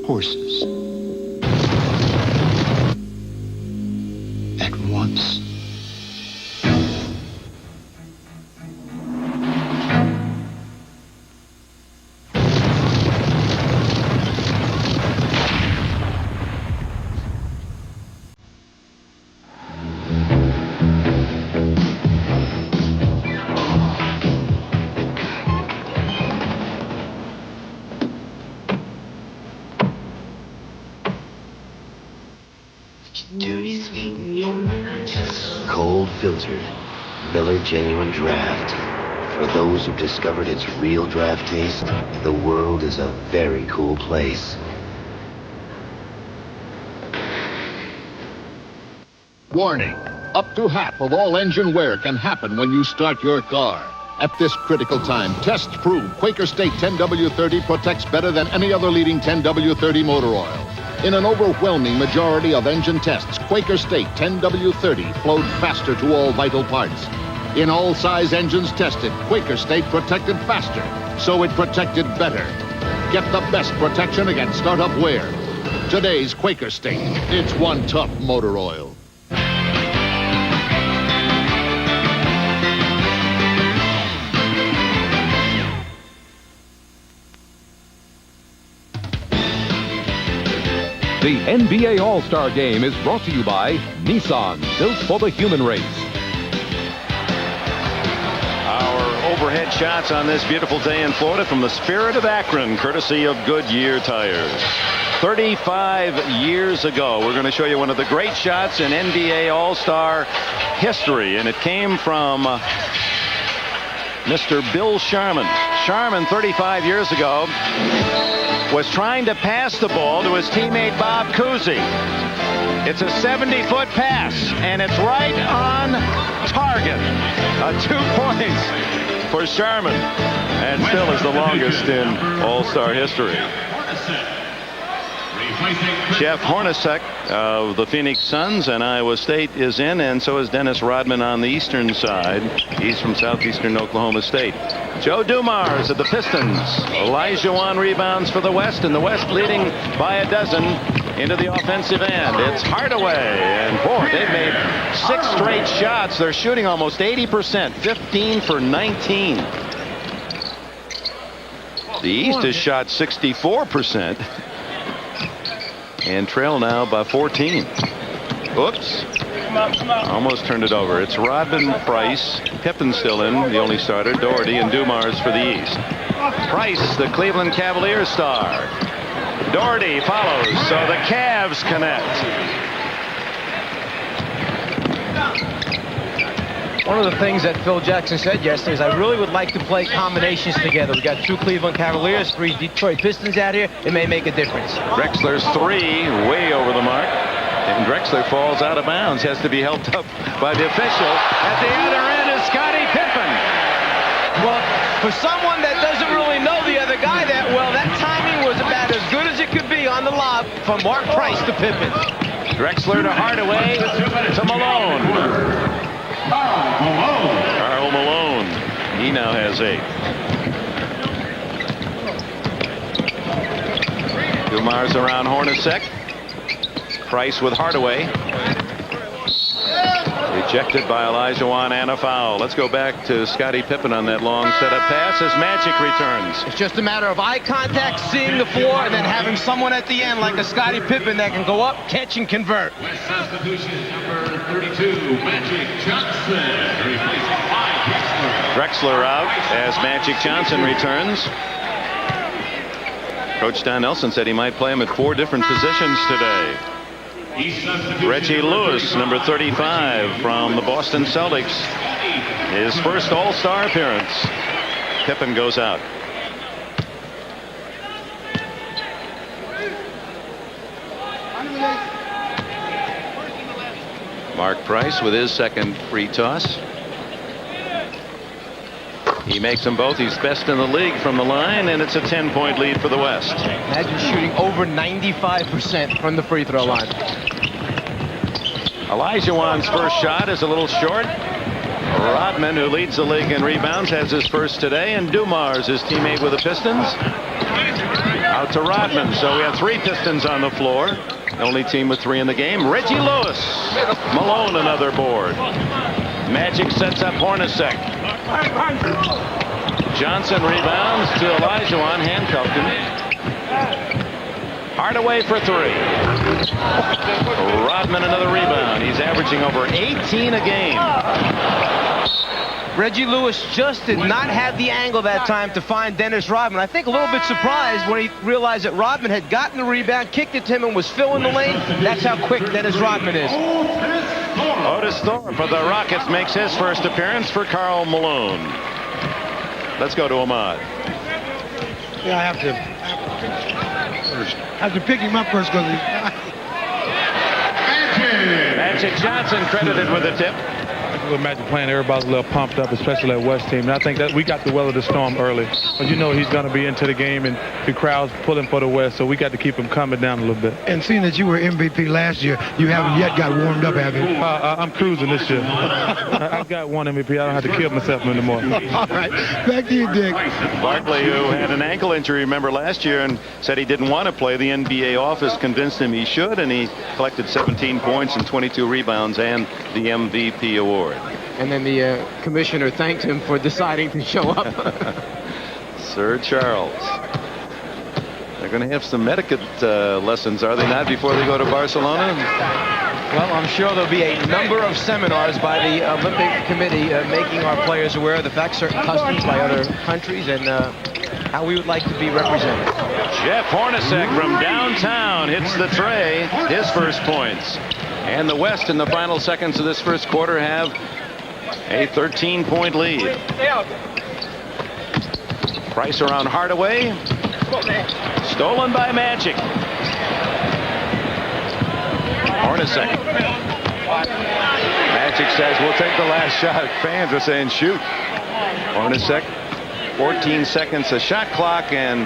[SPEAKER 18] horses at once.
[SPEAKER 5] Cold filtered Miller Genuine Draft. For those who've discovered its real draft taste, the world is a very cool place.
[SPEAKER 19] Warning. Up to half of all engine wear can happen when you start your car. At this critical time, tests prove Quaker State 10W30 protects better than any other leading 10W30 motor oil. In an overwhelming majority of engine tests, Quaker State 10W30 flowed faster to all vital parts. In all size engines tested, Quaker State protected faster, so it protected better. Get the best protection against startup wear. Today's Quaker State. It's one tough motor oil.
[SPEAKER 10] The NBA All-Star Game is brought to you by Nissan, built for the human race.
[SPEAKER 2] Our overhead shots on this beautiful day in Florida from the Spirit of Akron, courtesy of Goodyear Tires. 35 years ago, we're going to show you one of the great shots in NBA All-Star history, and it came from Mr. Bill Sharman. Sharman, 35 years ago, was trying to pass the ball to his teammate Bob Cousy. It's a 70-foot pass, and it's right on target. 2 points for Sharman, and still is the longest in All-Star history. Jeff Hornacek of the Phoenix Suns and Iowa State is in, and so is Dennis Rodman on the eastern side. He's from southeastern Oklahoma State. Joe Dumars of the Pistons. Olajuwon rebounds for the West, and the West leading by a dozen into the offensive end. It's Hardaway, and boy, they've made 6 straight shots. They're shooting almost 80%, 15 for 19. The East has shot 64%. And trail now by 14. Oops. Almost turned it over. It's Rodman, Price, Pippen still in, the only starter, Doherty, and Dumars for the East. Price, the Cleveland Cavaliers star. Doherty follows, so the Cavs connect.
[SPEAKER 1] One of the things that Phil Jackson said yesterday is I really would like to play combinations together. We got 2 Cleveland Cavaliers, 3 Detroit Pistons out here. It may make a difference.
[SPEAKER 2] Drexler's 3 way over the mark. And Drexler falls out of bounds. Has to be helped up by the official. At the other end is Scottie Pippen.
[SPEAKER 1] Well, for someone that doesn't really know the other guy that well, that timing was about as good as it could be on the lob from Mark Price to Pippen.
[SPEAKER 2] Drexler to Hardaway to Malone. Karl Malone. He now has 8. Dumars around Hornacek. Price with Hardaway. Rejected by Olajuwon and a foul. Let's go back to Scottie Pippen on that long setup pass as Magic returns.
[SPEAKER 1] It's just a matter of eye contact, seeing the floor, and then having someone at the end like a Scottie Pippen that can go up, catch, and convert.
[SPEAKER 3] West substitution number 32, Magic Johnson, replacing Drexler.
[SPEAKER 2] Drexler out as Magic Johnson returns. Coach Don Nelson said he might play him at 4 different positions today. Reggie Lewis, number 35 from the Boston Celtics. His first All-Star appearance. Pippen goes out. Mark Price with his second free toss. He makes them both. He's best in the league from the line, and it's a 10-point lead for the West.
[SPEAKER 1] Imagine shooting over 95% from the free throw line.
[SPEAKER 2] Olajuwon's first shot is a little short. Rodman, who leads the league in rebounds, has his first today, and Dumars, his teammate with the Pistons. Out to Rodman, so we have 3 Pistons on the floor. The only team with 3 in the game. Reggie Lewis. Malone, another board. Magic sets up Hornacek. Johnson rebounds to Olajuwon, handcuffed him. Hardaway for 3. Rodman another rebound. He's averaging over 18 a game.
[SPEAKER 1] Reggie Lewis just did not have the angle that time to find Dennis Rodman. I think a little bit surprised when he realized that Rodman had gotten the rebound, kicked it to him, and was filling the lane. That's how quick Dennis Rodman is.
[SPEAKER 2] Otis Thorpe for the Rockets makes his first appearance for Karl Malone. Let's go to Ahmad.
[SPEAKER 20] Yeah, I have to pick him up first because
[SPEAKER 2] Magic Johnson credited with a tip.
[SPEAKER 6] With Magic playing, everybody's a little pumped up, especially that West team. And I think that we got the weather the storm early. But you know he's going to be into the game, and the crowd's pulling for the West, so we got to keep him calming down a little bit.
[SPEAKER 20] And seeing that you were MVP last year, you haven't yet got warmed up, have you?
[SPEAKER 6] I'm cruising this year. I've got one MVP. I don't have to kill myself anymore.
[SPEAKER 20] All right. Back to you, Dick.
[SPEAKER 2] Barkley, who had an ankle injury, remember, last year and said he didn't want to play. The NBA office convinced him he should, and he collected 17 points and 22 rebounds and the MVP award.
[SPEAKER 1] And then the commissioner thanked him for deciding to show up.
[SPEAKER 2] Sir Charles. They're going to have some etiquette lessons, are they not, before they go to Barcelona?
[SPEAKER 1] Well, I'm sure there'll be a number of seminars by the Olympic Committee making our players aware of the fact, certain customs by other countries, and how we would like to be represented.
[SPEAKER 2] Jeff Hornacek from downtown hits the tray, his first points. And the West in the final seconds of this first quarter have a 13-point lead. Price around Hardaway. Stolen by Magic. Hornacek. Magic says, we'll take the last shot. Fans are saying, shoot. Hornacek, 14 seconds, a shot clock and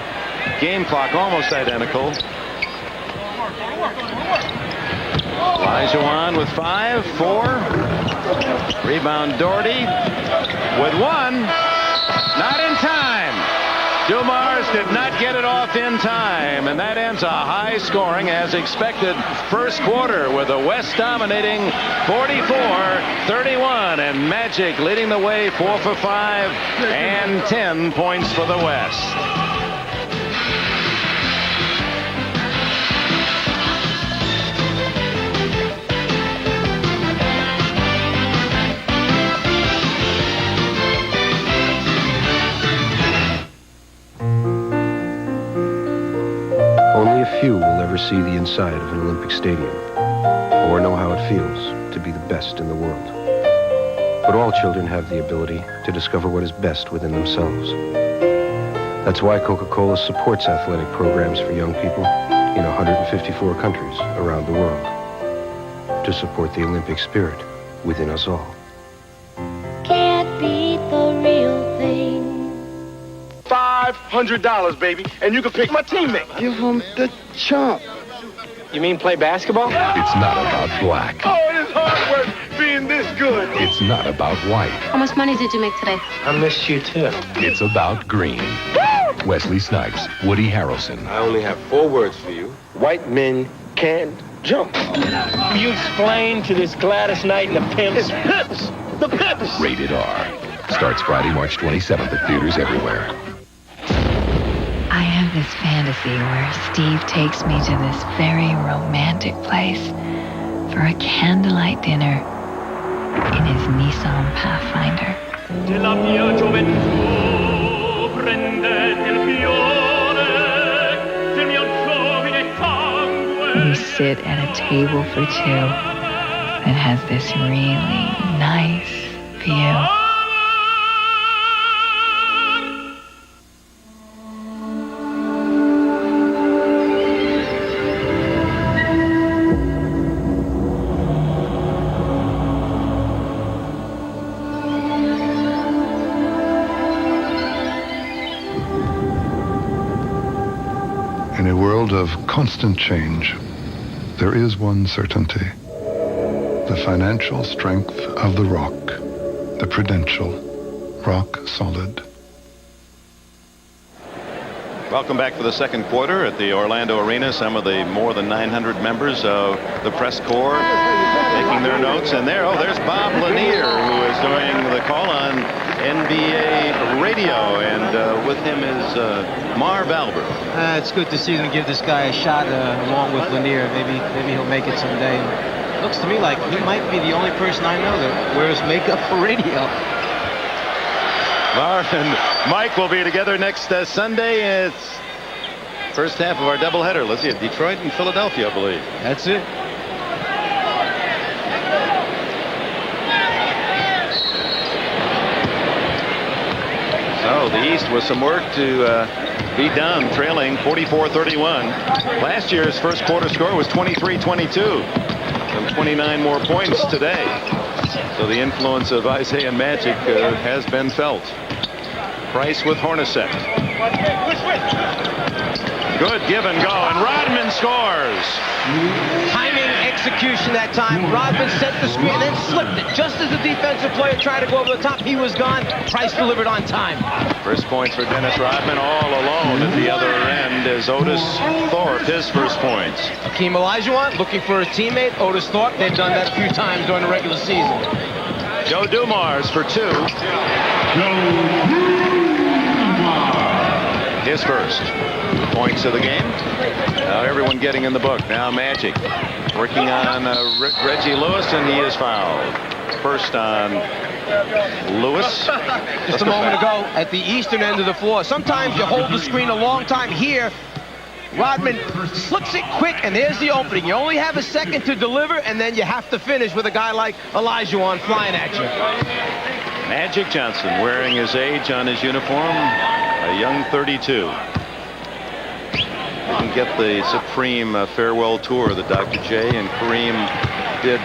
[SPEAKER 2] game clock almost identical. Olajuwon with 5, 4. Rebound Doherty with 1. Not in time. Dumars did not get it off in time, and that ends a high scoring as expected first quarter with the West dominating 44-31 and Magic leading the way 4 for 5 and 10 points for the West.
[SPEAKER 21] Only a few will ever see the inside of an Olympic stadium or know how it feels to be the best in the world. But all children have the ability to discover what is best within themselves. That's why Coca-Cola supports athletic programs for young people in 154 countries around the world to support the Olympic spirit within us all.
[SPEAKER 4] Can't beat the real thing.
[SPEAKER 16] $500, baby, and you can pick my teammate.
[SPEAKER 20] Give him the chump.
[SPEAKER 16] You mean play basketball?
[SPEAKER 22] It's not about black.
[SPEAKER 16] Oh, it is hard work being this good.
[SPEAKER 22] It's not about white.
[SPEAKER 12] How much money did you make today?
[SPEAKER 16] I missed you, too.
[SPEAKER 22] It's about green. Wesley Snipes, Woody Harrelson.
[SPEAKER 16] I only have 4 words for you. White men can't jump. You explain to this Gladys Knight and the pimps. It's pimps! The pimps!
[SPEAKER 22] Rated R. Starts Friday, March 27th at theaters everywhere.
[SPEAKER 14] I have this fantasy where Steve takes me to this very romantic place for a candlelight dinner in his Nissan Pathfinder. We sit at a table for 2 that has this really nice view.
[SPEAKER 23] In a world of constant change, there is one certainty. The financial strength of the rock, the Prudential, rock solid.
[SPEAKER 2] Welcome back for the second quarter at the Orlando Arena. Some of the more than 900 members of the press corps taking their notes. And there's Bob Lanier, who is doing the call on NBA radio. And with him is Marv Albert.
[SPEAKER 1] It's good to see them give this guy a shot along with Lanier. Maybe he'll make it someday. It looks to me like he might be the only person I know that wears makeup for radio.
[SPEAKER 2] Marv and Mike will be together next Sunday. It's first half of our doubleheader. Let's see, Detroit and Philadelphia, I believe.
[SPEAKER 1] That's it.
[SPEAKER 2] So the East with some work to be done, trailing 44-31. Last year's first quarter score was 23-22. So 29 more points today. So the influence of Isaiah Magic has been felt. Price with Hornacek. Good give and go, and Rodman scores.
[SPEAKER 1] Timing, execution that time. Rodman set the screen and then slipped it. Just as the defensive player tried to go over the top, he was gone. Price delivered on time.
[SPEAKER 2] First points for Dennis Rodman, all alone at the other end is Otis Thorpe, his first points.
[SPEAKER 1] Hakeem Olajuwon looking for his teammate, Otis Thorpe. They've done that a few times during the regular season.
[SPEAKER 2] Joe Dumars for 2. His first points of the game. Now everyone getting in the book. Now Magic working on Reggie Lewis, and he is fouled. First on Lewis.
[SPEAKER 1] Just a moment ago at the eastern end of the floor. Sometimes you hold the screen a long time. Here, Rodman slips it quick, and there's the opening. You only have a second to deliver, and then you have to finish with a guy like Olajuwon flying at you.
[SPEAKER 2] Magic Johnson wearing his age on his uniform, a young 32. Didn't get the supreme farewell tour that Dr. J and Kareem did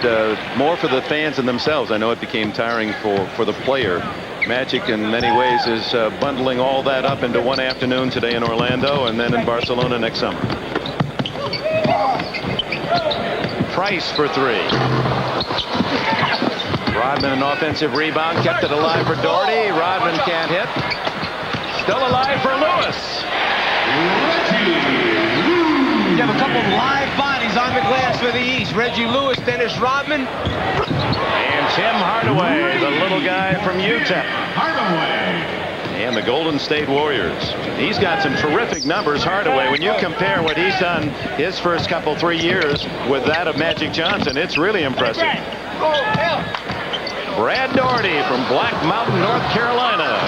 [SPEAKER 2] more for the fans and themselves. I know it became tiring for the player. Magic in many ways is bundling all that up into one afternoon today in Orlando and then in Barcelona next summer. Price for 3. Rodman an offensive rebound, kept it alive for Doherty. Rodman can't hit. Still alive for Lewis.
[SPEAKER 1] You have a couple of live bodies on the glass for the East. Reggie Lewis, Dennis Rodman.
[SPEAKER 2] And Tim Hardaway, the little guy from UTEP. And the Golden State Warriors. He's got some terrific numbers, Hardaway. When you compare what he's done his first 3 years with that of Magic Johnson, it's really impressive. Brad Doherty from Black Mountain, North Carolina.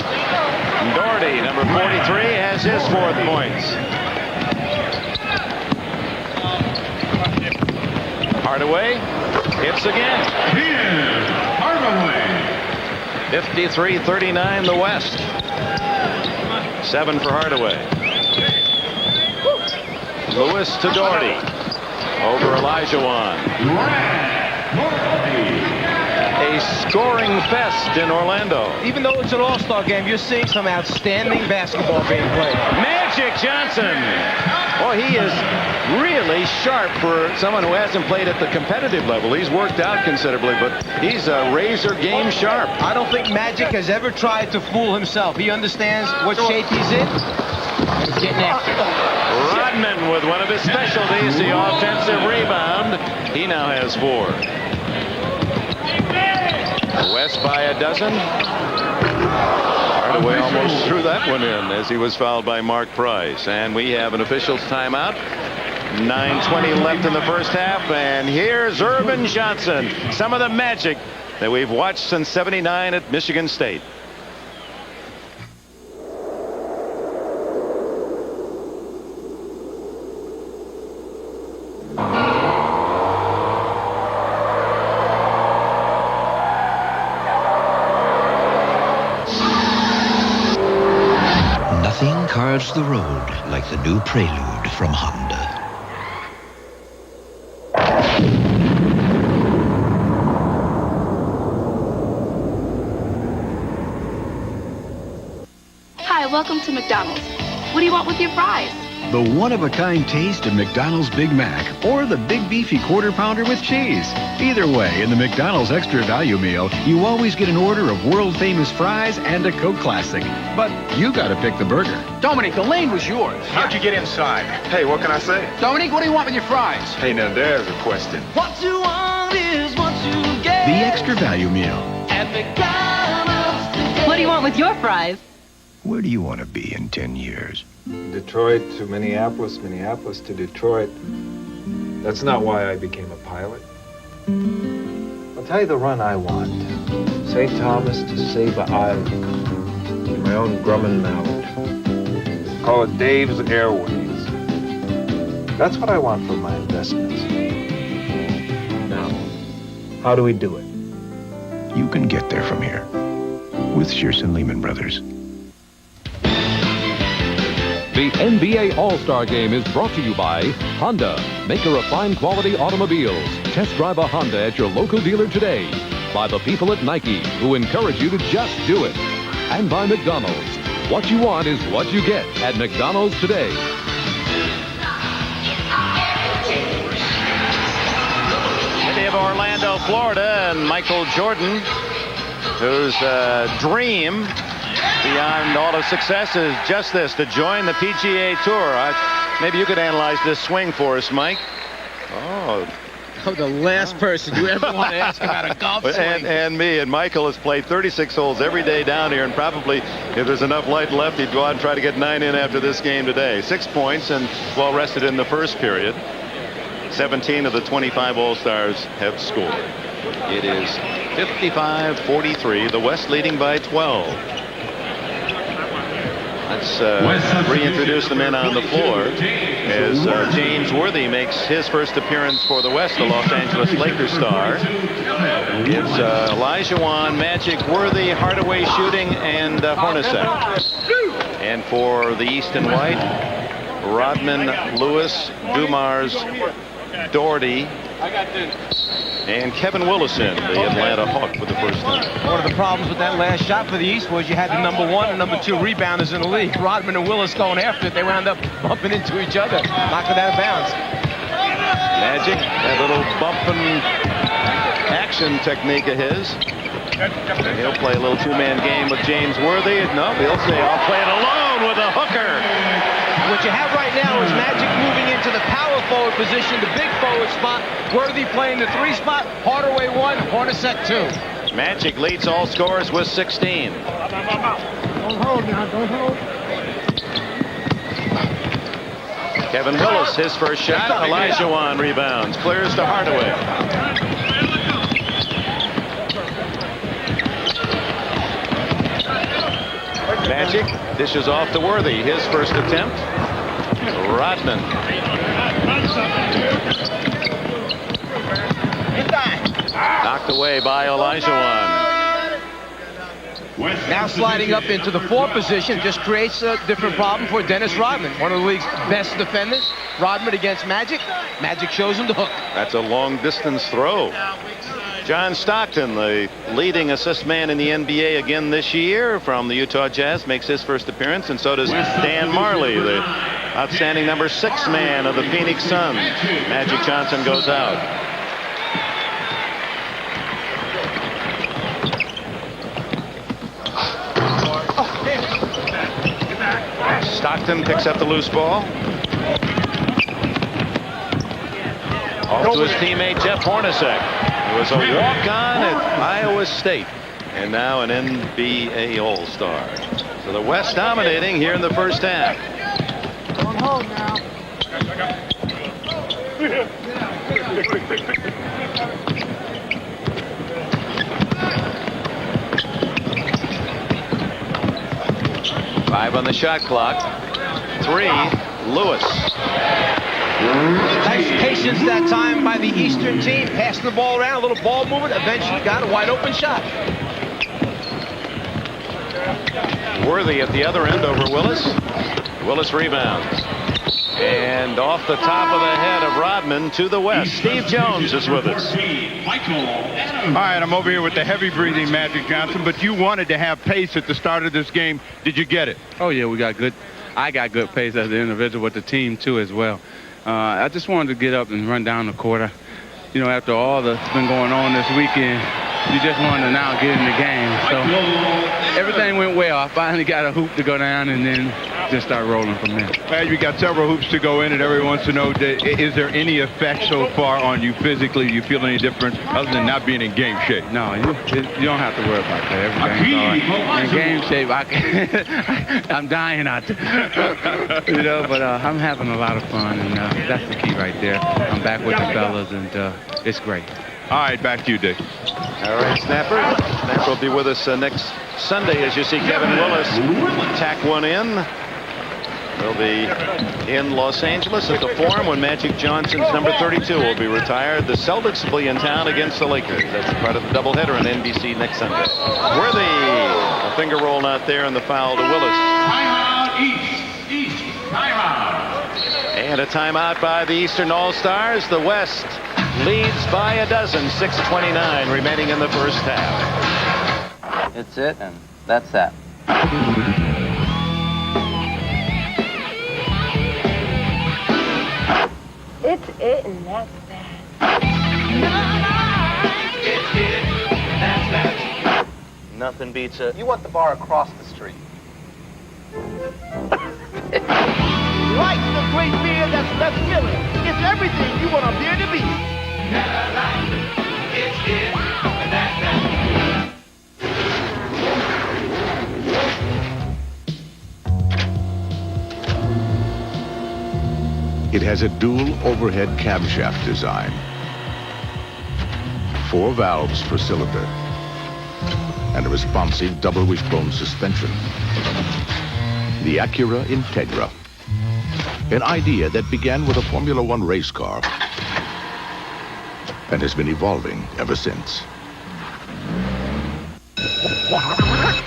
[SPEAKER 2] Doherty, number 43, has his 4th points. Hardaway hits again. Hardaway. 53-39 the West. 7 for Hardaway. Lewis to Doherty. Over Olajuwon. A scoring fest in Orlando.
[SPEAKER 1] Even though it's an all-star game, you're seeing some outstanding basketball being played.
[SPEAKER 2] Magic Johnson. Boy, he is really sharp for someone who hasn't played at the competitive level. He's worked out considerably, but he's a razor game sharp.
[SPEAKER 1] I don't think Magic has ever tried to fool himself. He understands what shape he's in. He's getting after it.
[SPEAKER 2] Rodman with one of his specialties, the offensive rebound. He now has 4. West by a dozen. Hardaway almost threw that one in as he was fouled by Mark Price. And we have an official's timeout. 9:20 left in the first half. And here's Urban Johnson. Some of the magic that we've watched since '79 at Michigan State.
[SPEAKER 7] Nothing carves the road like the new Prelude from Honda.
[SPEAKER 12] Hi, welcome to McDonald's. What do you want with your fries?
[SPEAKER 11] The one-of-a-kind taste of McDonald's Big Mac or the Big Beefy Quarter Pounder with cheese. Either way, in the McDonald's Extra Value Meal, you always get an order of world-famous fries and a Coke Classic. But you gotta pick the burger.
[SPEAKER 8] Dominic, the lane was yours. How'd you get inside? Hey, what can I say? Dominic, what do you want with your fries?
[SPEAKER 9] Hey, now there's a question.
[SPEAKER 4] What you want is what you get.
[SPEAKER 11] The Extra Value Meal.
[SPEAKER 4] At McDonald's today.
[SPEAKER 24] What do you want with your fries?
[SPEAKER 18] Where do you want to be in 10 years?
[SPEAKER 9] Detroit to Minneapolis, Minneapolis to Detroit. That's not why I became a pilot. I'll tell you the run I want. St. Thomas to Saba Island. In my own Grumman Mallard. Call it Dave's Airways. That's what I want for my investments. Now, how do we do it?
[SPEAKER 18] You can get there from here with Shearson Lehman Brothers.
[SPEAKER 10] The NBA All-Star Game is brought to you by Honda, maker of fine quality automobiles. Test drive a Honda at your local dealer today. By the people at Nike, who encourage you to just do it. And by McDonald's. What you want is what you get at McDonald's today.
[SPEAKER 2] City of Orlando, Florida, and Michael Jordan, whose dream beyond all of success is just this, to join the PGA Tour. Maybe you could analyze this swing for us, Mike. Oh,
[SPEAKER 1] the last person you ever want to ask about a golf swing.
[SPEAKER 2] And me. And Michael has played 36 holes every day down here, and probably, if there's enough light left, he'd go out and try to get 9 in after this game today. 6 points and well rested in the first period. 17 of the 25 All-Stars have scored. It is 55-43. The West leading by 12. Let's reintroduce the men on the floor as James Worthy makes his first appearance for the West, the Los Angeles Lakers star. It's Olajuwon, Magic, Worthy, Hardaway shooting, and Hornacek. And for the East and White, Rodman, Lewis, Dumars, Doherty, and Kevin Willison, the Atlanta Hawk, for the first time.
[SPEAKER 1] One of the problems with that last shot for the East was you had the number 1 and number 2 rebounders in the league. Rodman and Willis going after it. They wound up bumping into each other, knocked it out of bounds.
[SPEAKER 2] Magic, that little bumping action technique of his. He'll play a little two-man game with James Worthy. No, he'll say, I'll play it alone with a hooker.
[SPEAKER 1] What you have right now is Magic moving into the power forward position, the big forward spot. Worthy playing the 3 spot. Hardaway 1, Hornacek 2.
[SPEAKER 2] Magic leads all scorers with 16.
[SPEAKER 4] Don't hold now, don't hold.
[SPEAKER 2] Kevin Willis, his first shot. Olajuwon rebounds, clears to Hardaway. Magic dishes off to Worthy, his first attempt. Rodman. Knocked away by Olajuwon.
[SPEAKER 1] Now sliding up into the 4 position just creates a different problem for Dennis Rodman, one of the league's best defenders. Rodman against Magic. Magic shows him the hook.
[SPEAKER 2] That's a long distance throw. John Stockton, the leading assist man in the NBA again this year from the Utah Jazz, makes his first appearance, and so does Dan Marley, the outstanding number 6 man of the Phoenix Suns. Magic Johnson goes out. Stockton picks up the loose ball. Off to his teammate Jeff Hornacek. It was a walk-on at Iowa State, and now an NBA All-Star. So the West dominating here in the first half.
[SPEAKER 4] Don't hold now.
[SPEAKER 2] Five on the shot clock. 3, Lewis.
[SPEAKER 1] Nice patience that time by the Eastern team. Passing the ball around, a little ball movement. Eventually got a wide open shot.
[SPEAKER 2] Worthy at the other end over Willis. Willis rebounds. And off the top of the head of Rodman to the West. Steve Jones is with us.
[SPEAKER 13] All right, I'm over here with the heavy-breathing Magic Johnson, but you wanted to have pace at the start of this game. Did you get it?
[SPEAKER 6] Oh, yeah, we got good. I got good pace as an individual with the team, too, as well. I just wanted to get up and run down the court. You know, after all that's been going on this weekend, you just wanted to now get in the game. So everything went well. I finally got a hoop to go down and then just start rolling from there.
[SPEAKER 13] Well, you got several hoops to go in, and everyone wants to know, is there any effect so far on you physically? Do you feel any different other than not being in game shape?
[SPEAKER 6] No, you don't have to worry about that. Everything's all right. In game shape, I'm dying out there. You know, but I'm having a lot of fun, and that's the key right there. I'm back with the fellas, and it's great.
[SPEAKER 13] All right, back to you, Dick.
[SPEAKER 2] All right, Snapper. Snapper will be with us next Sunday as you see Kevin Willis tack one in. They'll be in Los Angeles at the Forum when Magic Johnson's number 32 will be retired. The Celtics will be in town against the Lakers. That's part of the doubleheader on NBC next Sunday. Worthy, a finger roll not there, and the foul to Willis.
[SPEAKER 13] Timeout, East.
[SPEAKER 2] And a timeout by the Eastern All-Stars. The West leads by a dozen. 6:29 remaining in the first half.
[SPEAKER 5] It's it, and that's that.
[SPEAKER 15] It's it, and that's that.
[SPEAKER 5] It's it, and that's that. Nothing beats it. You want the bar across the street.
[SPEAKER 4] Like the great beer that's left filling. It's everything you want a beer to be. It's it, and that's that.
[SPEAKER 19] It has a dual overhead camshaft design. 4 valves per cylinder. And a responsive double wishbone suspension. The Acura Integra. An idea that began with a Formula One race car and has been evolving ever since.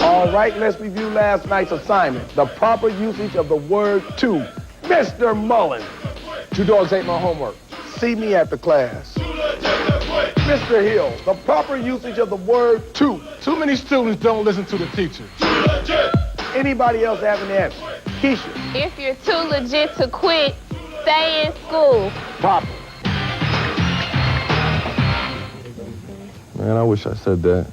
[SPEAKER 17] All right, let's review last night's assignment. The proper usage of the word to. Mr. Mullen. 2 dogs ate my homework. See me after class. Mr. Hill, the proper usage of the word to.
[SPEAKER 24] Too many students don't listen to the teacher.
[SPEAKER 17] Anybody else have an answer? Keisha.
[SPEAKER 15] If you're too legit to quit, stay in school.
[SPEAKER 17] Papa.
[SPEAKER 24] Man, I wish I said that.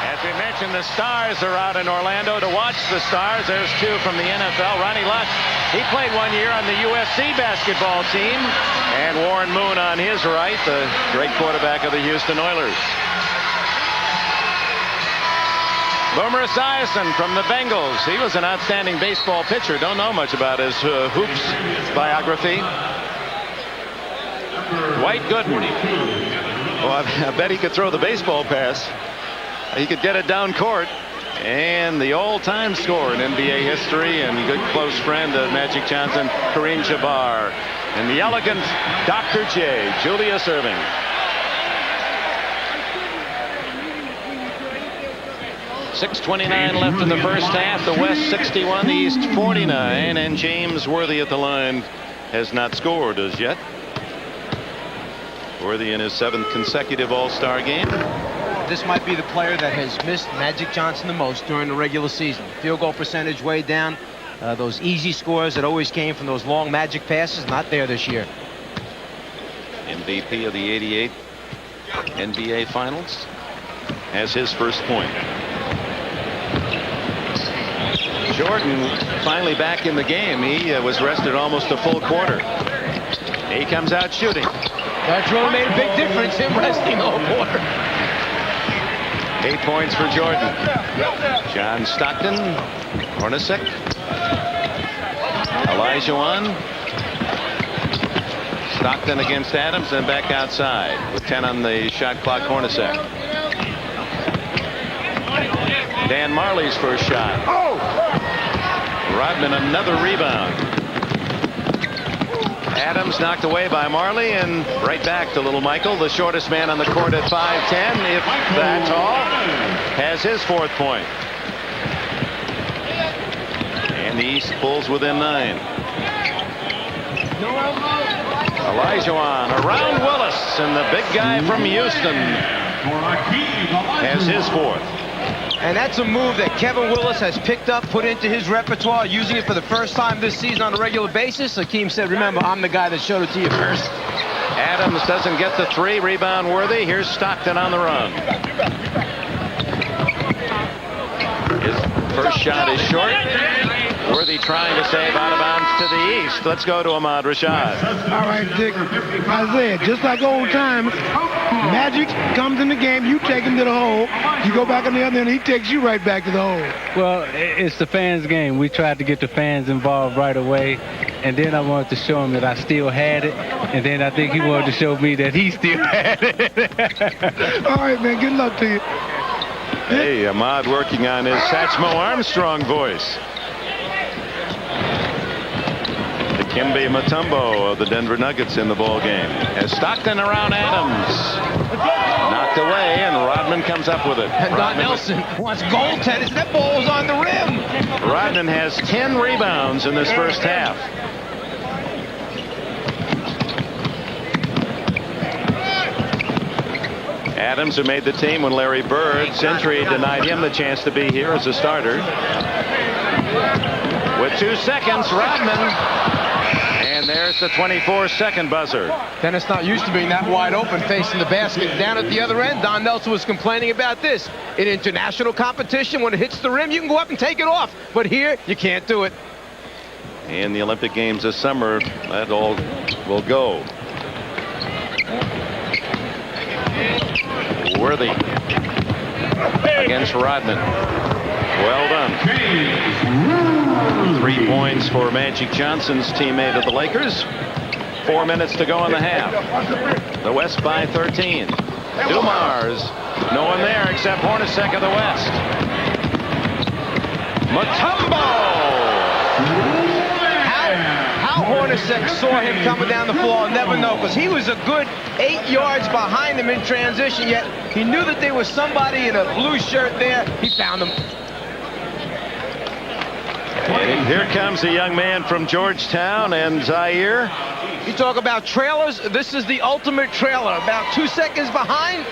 [SPEAKER 2] As we mentioned, the Stars are out in Orlando to watch the Stars. There's 2 from the NFL. Ronnie Lott, he played 1 year on the USC basketball team. And Warren Moon on his right, the great quarterback of the Houston Oilers. Boomer Esiason from the Bengals. He was an outstanding baseball pitcher. Don't know much about his hoops biography. Dwight Gooden. Well, I bet he could throw the baseball pass. He could get it down court. And the all-time scorer in NBA history and good close friend of Magic Johnson, Kareem Jabbar. And the elegant Dr. J, Julius Erving. .6:29 left in the first half. The West 61, the East 49. And James Worthy at the line has not scored as yet. Worthy in his 7th consecutive All-Star game.
[SPEAKER 1] This might be the player that has missed Magic Johnson the most during the regular season. Field goal percentage way down. Those easy scores that always came from those long Magic passes, not there this year.
[SPEAKER 2] MVP of the '88 NBA Finals has his first point. Jordan finally back in the game. He was rested almost a full quarter. He comes out shooting.
[SPEAKER 1] That's really made a big difference, him resting all quarter.
[SPEAKER 2] 8 points for Jordan. John Stockton, Hornacek, Olajuwon. Stockton against Adams, then back outside with 10 on the shot clock. Hornacek. Dan Marley's first shot. Oh! Rodman another rebound. Adams knocked away by Marley, and right back to little Michael, the shortest man on the court at 5'10", if that tall, has his 4th point. And the East pulls within 9. Olajuwon around Willis, and the big guy from Houston has his 4th.
[SPEAKER 1] And that's a move that Kevin Willis has picked up, put into his repertoire, using it for the first time this season on a regular basis. Hakeem said, remember, I'm the guy that showed it to you first.
[SPEAKER 2] Adams doesn't get the 3, rebound Worthy. Here's Stockton on the run. His first shot is short. Worthy trying to save out of bounds to the east. Let's go to Ahmad Rashad.
[SPEAKER 20] All right, Dick. Isaiah, just like old times, Magic comes in the game, you take him to the hole, you go back on the other end, he takes you right back to the hole.
[SPEAKER 6] Well, it's the fans' game. We tried to get the fans involved right away, and then I wanted to show him that I still had it, and then I think he wanted to show me that he still had it.
[SPEAKER 20] All right, man, good luck to you.
[SPEAKER 2] Hey, Ahmad working on his Satchmo Armstrong voice. Dikembe Mutombo of the Denver Nuggets in the ball game. As Stockton around Adams. Knocked away, and Rodman comes up with it.
[SPEAKER 1] And Don Nelson wants goaltenders. That ball was on the rim.
[SPEAKER 2] Rodman has 10 rebounds in this first half. Adams, who made the team when Larry Bird's injury denied him the chance to be here as a starter. With 2 seconds, Rodman. And there's the 24-second buzzer.
[SPEAKER 1] Dennis not used to being that wide open facing the basket. Down at the other end, Don Nelson was complaining about this. In international competition, when it hits the rim, you can go up and take it off. But here, you can't do it.
[SPEAKER 2] In the Olympic Games this summer, that all will go. Worthy against Rodman. Well done. 3 points for Magic Johnson's teammate of the Lakers. 4 minutes to go in the half. The West by 13. Dumars. No one there except Hornacek of the West. Mutombo.
[SPEAKER 1] How Hornacek saw him coming down the floor, I'll never know, because he was a good 8 yards behind him in transition, yet he knew that there was somebody in a blue shirt there. He found him.
[SPEAKER 2] And here comes a young man from Georgetown and Zaire.
[SPEAKER 1] You talk about trailers, this is the ultimate trailer. About 2 seconds behind,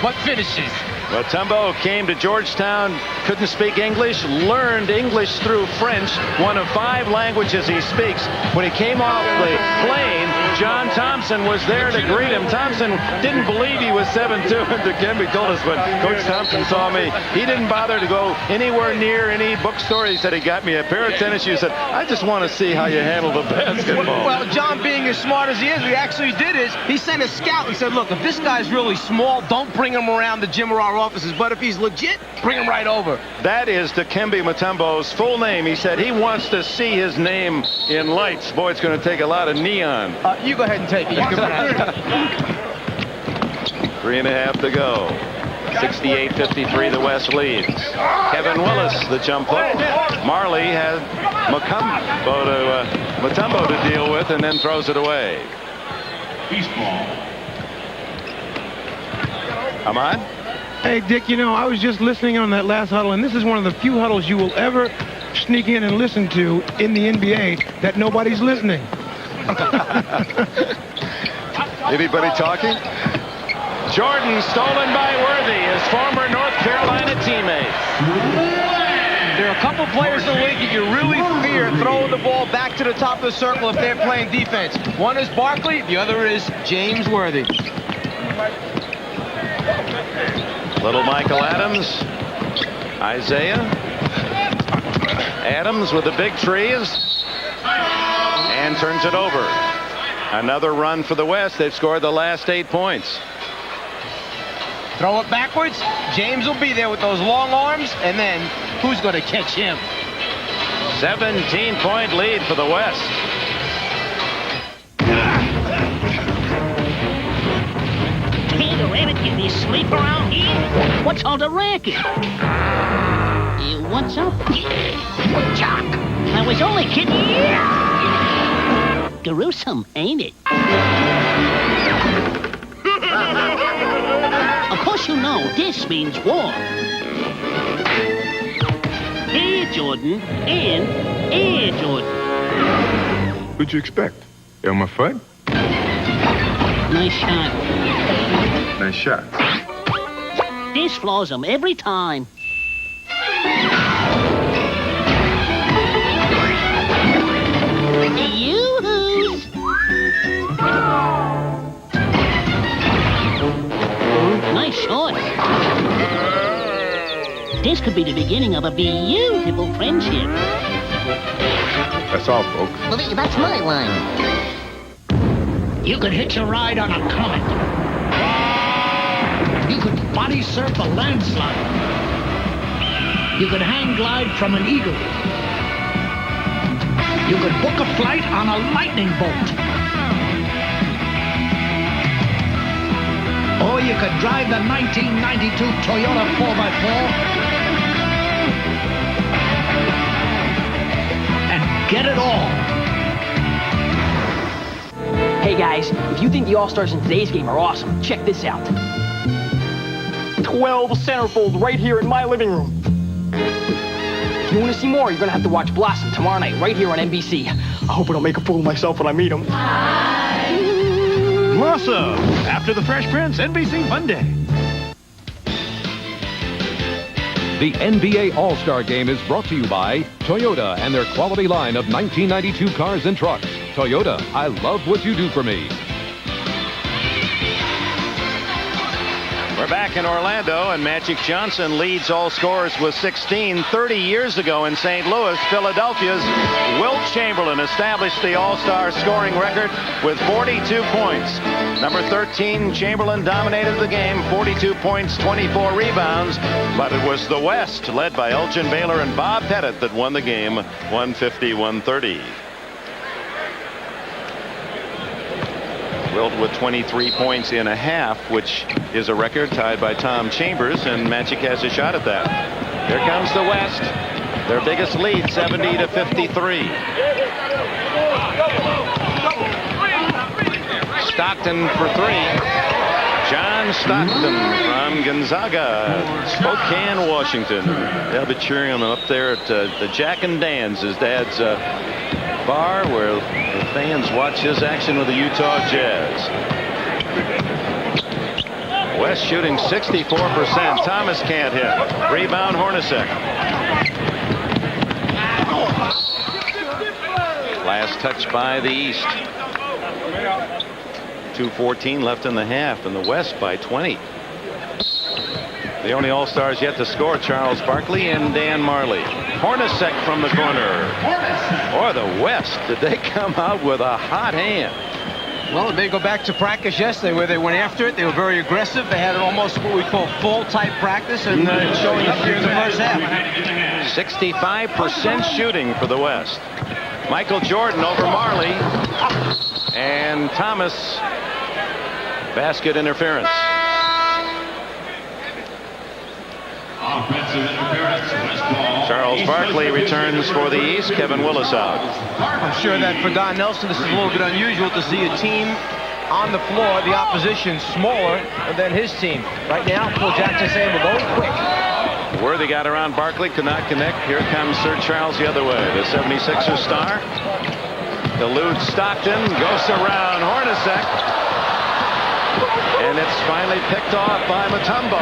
[SPEAKER 1] but finishes.
[SPEAKER 2] Mutombo came to Georgetown, couldn't speak English, learned English through French, one of 5 languages he speaks. When he came off the plane, John Thompson was there to greet him. Thompson didn't believe he was 7'2", and Dikembe told us when Coach Thompson saw me, he didn't bother to go anywhere near any bookstore. He said he got me a pair of tennis shoes. He said, I just want to see how you handle the basketball.
[SPEAKER 1] Well, John, being as smart as he is, what he actually did is he sent a scout and said, look, if this guy's really small, don't bring him around the gym or our offices, but if he's legit, bring him right over.
[SPEAKER 2] That is Dikembe Mutombo's full name. He said he wants to see his name in lights. Boy, it's going to take a lot of neon.
[SPEAKER 1] You go ahead and take it. You can
[SPEAKER 2] 3.5 to go. 68-53, the West leads. Kevin Willis, the jump hook. Marley had Mutombo to deal with and then throws it away.
[SPEAKER 3] Peace ball.
[SPEAKER 2] Ahmad?
[SPEAKER 20] Hey, Dick, you know, I was just listening on that last huddle, and this is one of the few huddles you will ever sneak in and listen to in the NBA that nobody's listening.
[SPEAKER 2] Anybody talking? Jordan stolen by Worthy, his former North Carolina teammate.
[SPEAKER 1] There are a couple players in the league that you really fear throwing the ball back to the top of the circle if they're playing defense. One is Barkley, the other is James Worthy.
[SPEAKER 2] Little Michael Adams. Isaiah. Adams with the big trees. And turns it over. Another run for the West. They've scored the last 8 points.
[SPEAKER 1] Throw it backwards. James will be there with those long arms. And then who's going to catch him?
[SPEAKER 2] 17-point lead for the West.
[SPEAKER 16] Did he sleep around here? What's all the racket? What's up? Jock, I was only kidding. Gruesome, ain't it? Of course you know this means war. Air Jordan and Air Jordan.
[SPEAKER 3] What'd you expect? Elmer Fudd?
[SPEAKER 16] Nice shot.
[SPEAKER 3] Nice shot.
[SPEAKER 16] This floors them every time. Yoo-hoos! Nice shot. This could be the beginning of a beautiful friendship.
[SPEAKER 3] That's all, folks.
[SPEAKER 16] Well, that's my line. You could hitch a ride on a comet. You could body surf a landslide. You could hang glide from an eagle. You could book a flight on a lightning bolt. Or you could drive the 1992 Toyota 4x4 and get it all.
[SPEAKER 21] Hey guys, if you think the All-Stars in today's game are awesome, check this out. 12 centerfolds right here in my living room. If you want to see more, you're going to have to watch Blossom tomorrow night, right here on NBC. I hope I don't make a fool of myself when I meet him.
[SPEAKER 2] Blossom, after The Fresh Prince, NBC Monday.
[SPEAKER 10] The NBA All-Star Game is brought to you by Toyota and their quality line of 1992 cars and trucks. Toyota, I love what you do for me.
[SPEAKER 2] We're back in Orlando, and Magic Johnson leads all scorers with 16. 30 years ago in St. Louis, Philadelphia's Wilt Chamberlain established the All-Star scoring record with 42 points. Number 13, Chamberlain dominated the game, 42 points, 24 rebounds, but it was the West, led by Elgin Baylor and Bob Pettit, that won the game 150-130. Wilt with 23 points in a half, which is a record tied by Tom Chambers, and Magic has a shot at that. Here comes the West. Their biggest lead, 70-53. Stockton for three. John Stockton from Gonzaga, Spokane, Washington. They'll be cheering him up there at the Jack and Dan's, his dad's bar, where the fans watch his action with the Utah Jazz. West shooting 64%. Thomas can't hit. Rebound Hornacek. Last touch by the East. 2:14 left in the half, and the West by 20. The only All-Stars yet to score, Charles Barkley and Dan Marley. Hornacek from the corner. Or the West, did they come out with a hot hand?
[SPEAKER 1] Well, they go back to practice yesterday where they went after it. They were very aggressive. They had almost what we call full-type practice, and showing up here in the first half.
[SPEAKER 2] 65% shooting for the West. Michael Jordan over Marley. And Thomas, basket interference.
[SPEAKER 4] Offensive interference, West ball.
[SPEAKER 2] Charles Barkley returns for the East. Kevin Willis out.
[SPEAKER 1] I'm sure that for Don Nelson, this is a little bit unusual to see a team on the floor, the opposition smaller than his team. Right now, Phil Jackson saying we're going quick.
[SPEAKER 2] Worthy got around Barkley, could not connect. Here comes Sir Charles the other way. The 76er star eludes Stockton, goes around Hornacek, and it's finally picked off by Mutombo.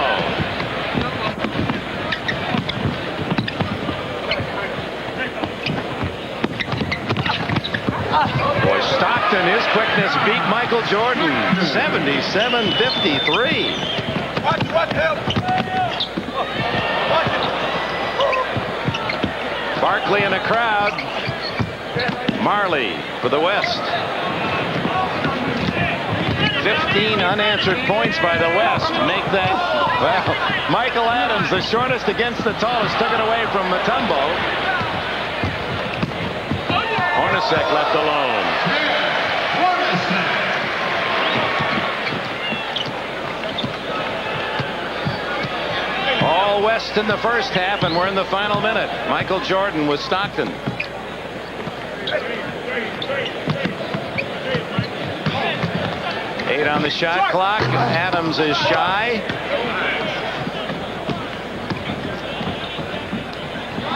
[SPEAKER 2] Boy, Stockton, his quickness beat Michael Jordan. 77-53. Barkley in a crowd. Marley for the West. 15 unanswered points by the West. Make that, well, Michael Adams, the shortest against the tallest, took it away from Mutombo. Hornacek left alone. All West in the first half, and we're in the final minute. Michael Jordan with Stockton. Eight on the shot clock. Adams is shy.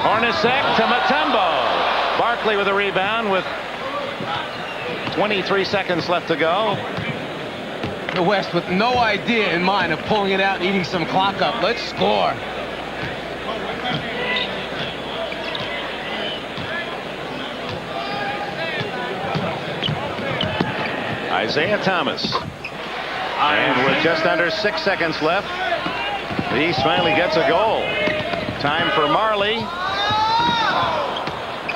[SPEAKER 2] Hornacek to Mutombo. Barkley with a rebound with 23 seconds left to go.
[SPEAKER 1] The West with no idea in mind of pulling it out and eating some clock up. Let's score.
[SPEAKER 2] Isaiah Thomas. And with just under 6 seconds left, the East finally gets a goal. Time for Marley.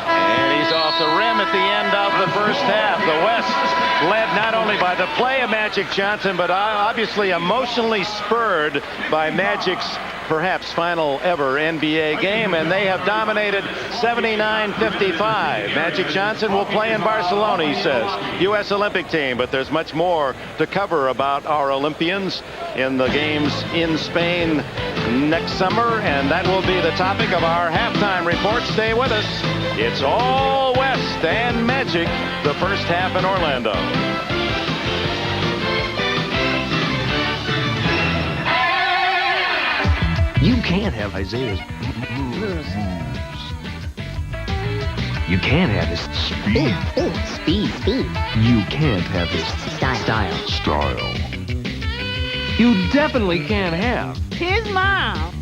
[SPEAKER 2] And he's off the rim at the end of the first half. The West led not only by the play of Magic Johnson, but obviously emotionally spurred by Magic's perhaps final ever NBA game, and they have dominated 79-55. Magic Johnson will play in Barcelona, he says, U.S. Olympic team, but there's much more to cover about our Olympians in the games in Spain next summer, and that will be the topic of our halftime report. Stay with us. It's all West and Magic, the first half in Orlando.
[SPEAKER 18] You can't have Isaiah's moves.
[SPEAKER 7] You can't have his speed.
[SPEAKER 14] Speed.
[SPEAKER 7] You can't have his style. You definitely can't have.
[SPEAKER 14] His mom.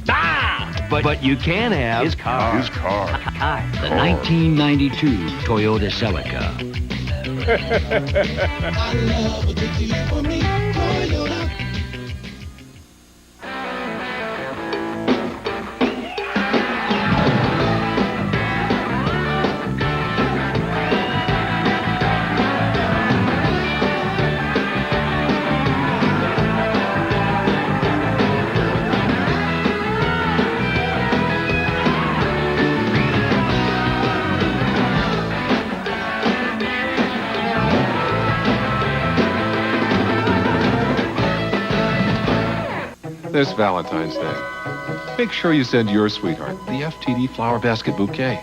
[SPEAKER 7] But you can have his car. The 1992 Toyota Celica.
[SPEAKER 22] This Valentine's Day, make sure you send your sweetheart the FTD flower basket bouquet.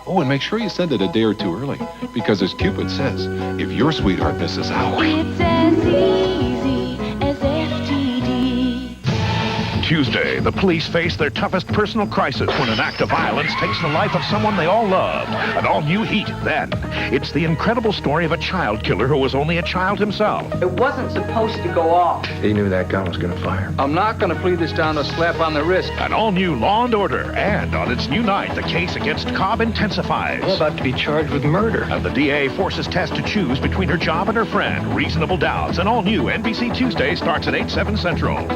[SPEAKER 22] Oh, and make sure you send it a day or two early, because as Cupid says, if your sweetheart misses out...
[SPEAKER 4] It's as easy as FTD.
[SPEAKER 23] Tuesday, the police face their toughest personal crisis when an act of violence takes the life of someone they all loved. An all-new heat, then. It's the incredible story of a child killer who was only a child himself.
[SPEAKER 21] It wasn't supposed to go off.
[SPEAKER 9] He knew that gun was going to fire.
[SPEAKER 21] I'm not going to plead this down to a slap on the wrist.
[SPEAKER 23] An all-new Law & Order, and on its new night, the case against Cobb intensifies.
[SPEAKER 9] I'm about to be charged with murder.
[SPEAKER 23] And the DA forces Tess to choose between her job and her friend. Reasonable Doubts, an all-new NBC Tuesday starts at 8/7 Central.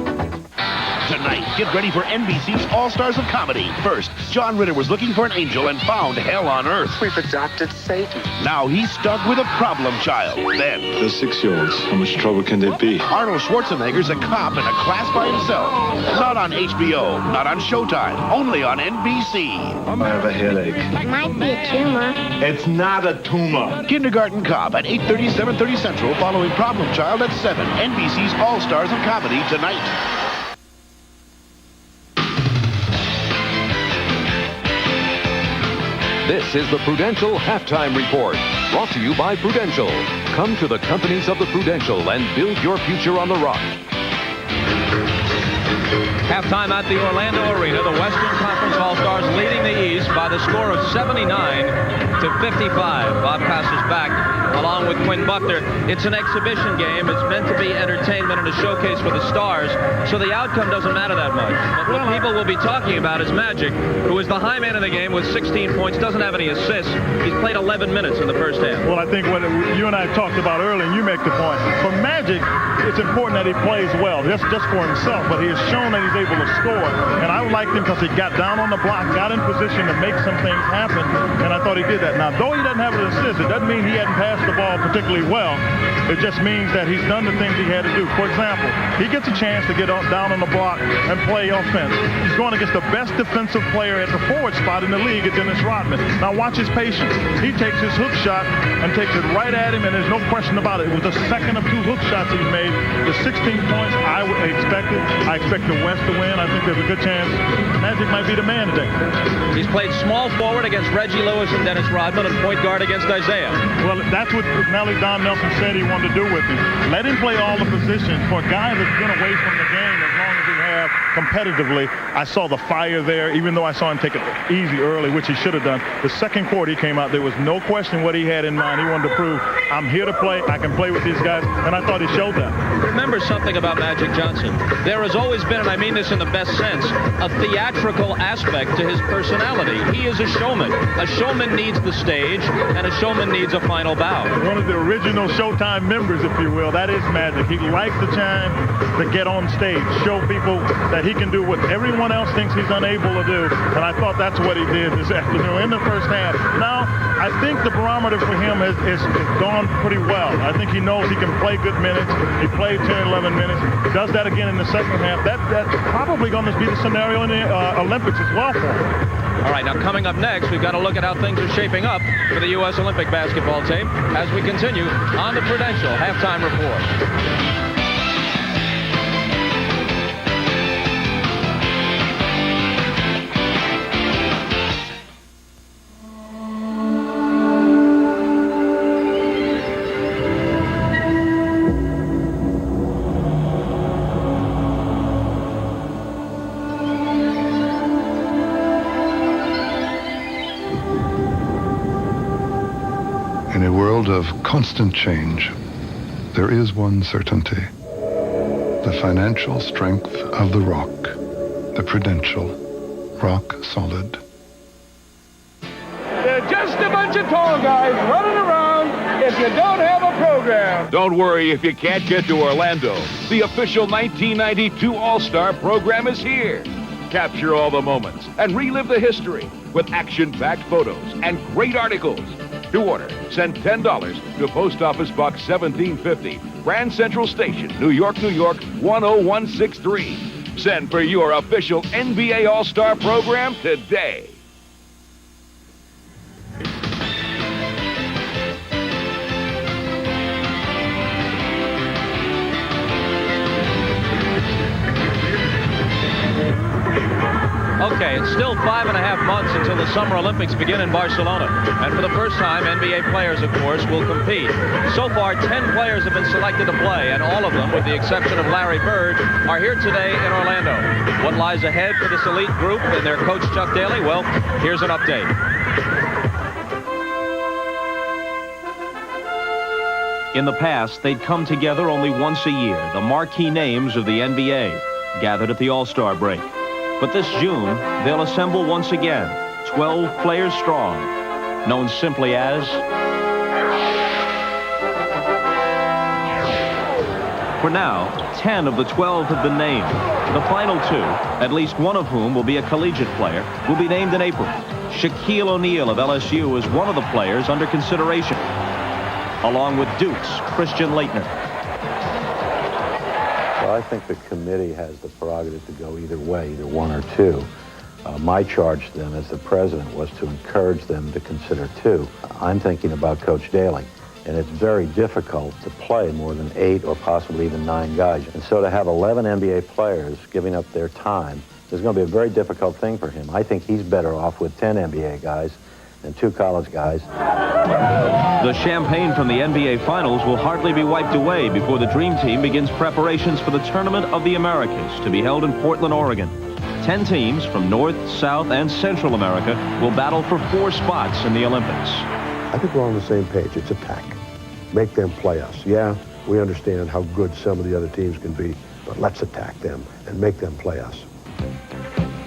[SPEAKER 23] Tonight, get ready for NBC's All-Stars of Comedy. First, John Ritter was looking for an angel and found hell on earth.
[SPEAKER 25] We've adopted Satan.
[SPEAKER 23] Now he's stuck with a problem child. Then,
[SPEAKER 3] They're 6-year-olds. How much trouble can there be?
[SPEAKER 23] Arnold Schwarzenegger's a cop in a class by himself. Not on HBO, not on Showtime, only on NBC.
[SPEAKER 9] I have a headache.
[SPEAKER 14] It might be a tumor.
[SPEAKER 23] It's not a tumor. Kindergarten Cop at 8:30, 7:30 Central, following Problem Child at 7. NBC's All-Stars of Comedy tonight.
[SPEAKER 10] This is the Prudential Halftime Report, brought to you by Prudential. Come to the companies of the Prudential and build your future on the rock.
[SPEAKER 26] Halftime at the Orlando Arena, the Western Conference All-Stars leading the East by the score of 79-55. Bob passes back along with Quinn Buckner. It's an exhibition game. It's meant to be entertainment and a showcase for the stars, so the outcome doesn't matter that much. But what people will be talking about is Magic, who is the high man of the game with 16 points, doesn't have any assists. He's played 11 minutes in the first half.
[SPEAKER 24] Well, I think what you and I talked about earlier, and you make the point. For Magic, it's important that he plays well, just for himself, but he has shown that he's able to score. And I liked him because he got down on the block, got in position to make some things happen, and I thought he did that. Now, though he doesn't have an assist, it doesn't mean he hadn't passed the ball particularly well. It just means that he's done the things he had to do. For example, he gets a chance to get down on the block and play offense. He's going against the best defensive player at the forward spot in the league, it's Dennis Rodman. Now watch his patience. He takes his hook shot and takes it right at him, and there's no question about it. It was the second of 2 hook shots he's made. The 16 points I expected. I expect the West to win. I think there's a good chance Magic might be the man today.
[SPEAKER 26] He's played small forward against Reggie Lewis and Dennis Rodman and point guard against Isaiah.
[SPEAKER 24] Well, that's what Nellie Don Nelson said he wanted to do with him. Let him play all the positions. For a guy that's been away from the game as long as he has competitively, I saw the fire there, even though I saw him take it easy early, which he should have done. The second quarter he came out, there was no question what he had in mind. He wanted to prove, I'm here to play, I can play with these guys, and I thought he showed that.
[SPEAKER 26] Remember something about Magic Johnson. There has always been, and I mean this in the best sense, a theatrical aspect to his personality. He is a showman. A showman needs the stage, and a showman needs a final bow.
[SPEAKER 24] One of the original Showtime members, if you will, that is Magic. He likes the time to get on stage, show people that he can do what everyone else thinks he's unable to do, and I thought that's what he did this afternoon in the first half. Now, I think the barometer for him is gone pretty well. I think he knows he can play good minutes. He played 10, 11 minutes. He does that again in the second half. That's probably going to be the scenario in the Olympics as well for him.
[SPEAKER 26] All right, now coming up next, we've got to look at how things are shaping up for the U.S. Olympic basketball team as we continue on the Prudential Halftime Report.
[SPEAKER 5] of constant change, there is one certainty. The financial strength of the rock. The Prudential. Rock solid.
[SPEAKER 17] They're just a bunch of tall guys running around if you don't have a program.
[SPEAKER 23] Don't worry if you can't get to Orlando. The official 1992 All-Star program is here. Capture all the moments and relive the history with action-packed photos and great articles. To order, send $10 to Post Office Box 1750, Grand Central Station, New York, New York, 10163. Send for your official NBA All-Star program today.
[SPEAKER 26] Okay, it's still 5.5 months until the Summer Olympics begin in Barcelona. And for the first time, NBA players, of course, will compete. So far, 10 players have been selected to play, and all of them, with the exception of Larry Bird, are here today in Orlando. What lies ahead for this elite group and their coach, Chuck Daly? Well, here's an update. In the past, they'd come together only once a year, the marquee names of the NBA, gathered at the All-Star break. But this June, they'll assemble once again, 12 players strong, known simply as... For now, 10 of the 12 have been named. The final 2, at least one of whom will be a collegiate player, will be named in April. Shaquille O'Neal of LSU is one of the players under consideration, along with Duke's Christian Laettner.
[SPEAKER 8] Well, I think the committee has the prerogative to go either way, either one or two. My charge to them as the president was to encourage them to consider 2. I'm thinking about Coach Daly, and it's very difficult to play more than 8 or possibly even 9 guys. And so to have 11 NBA players giving up their time is going to be a very difficult thing for him. I think he's better off with 10 NBA guys and 2 college guys.
[SPEAKER 26] The champagne from the NBA Finals will hardly be wiped away before the Dream Team begins preparations for the Tournament of the Americas to be held in Portland, Oregon. 10 teams from North, South, and Central America will battle for 4 spots in the Olympics.
[SPEAKER 11] I think we're on the same page. It's attack. Make them play us. Yeah, we understand how good some of the other teams can be, but let's attack them and make them play us.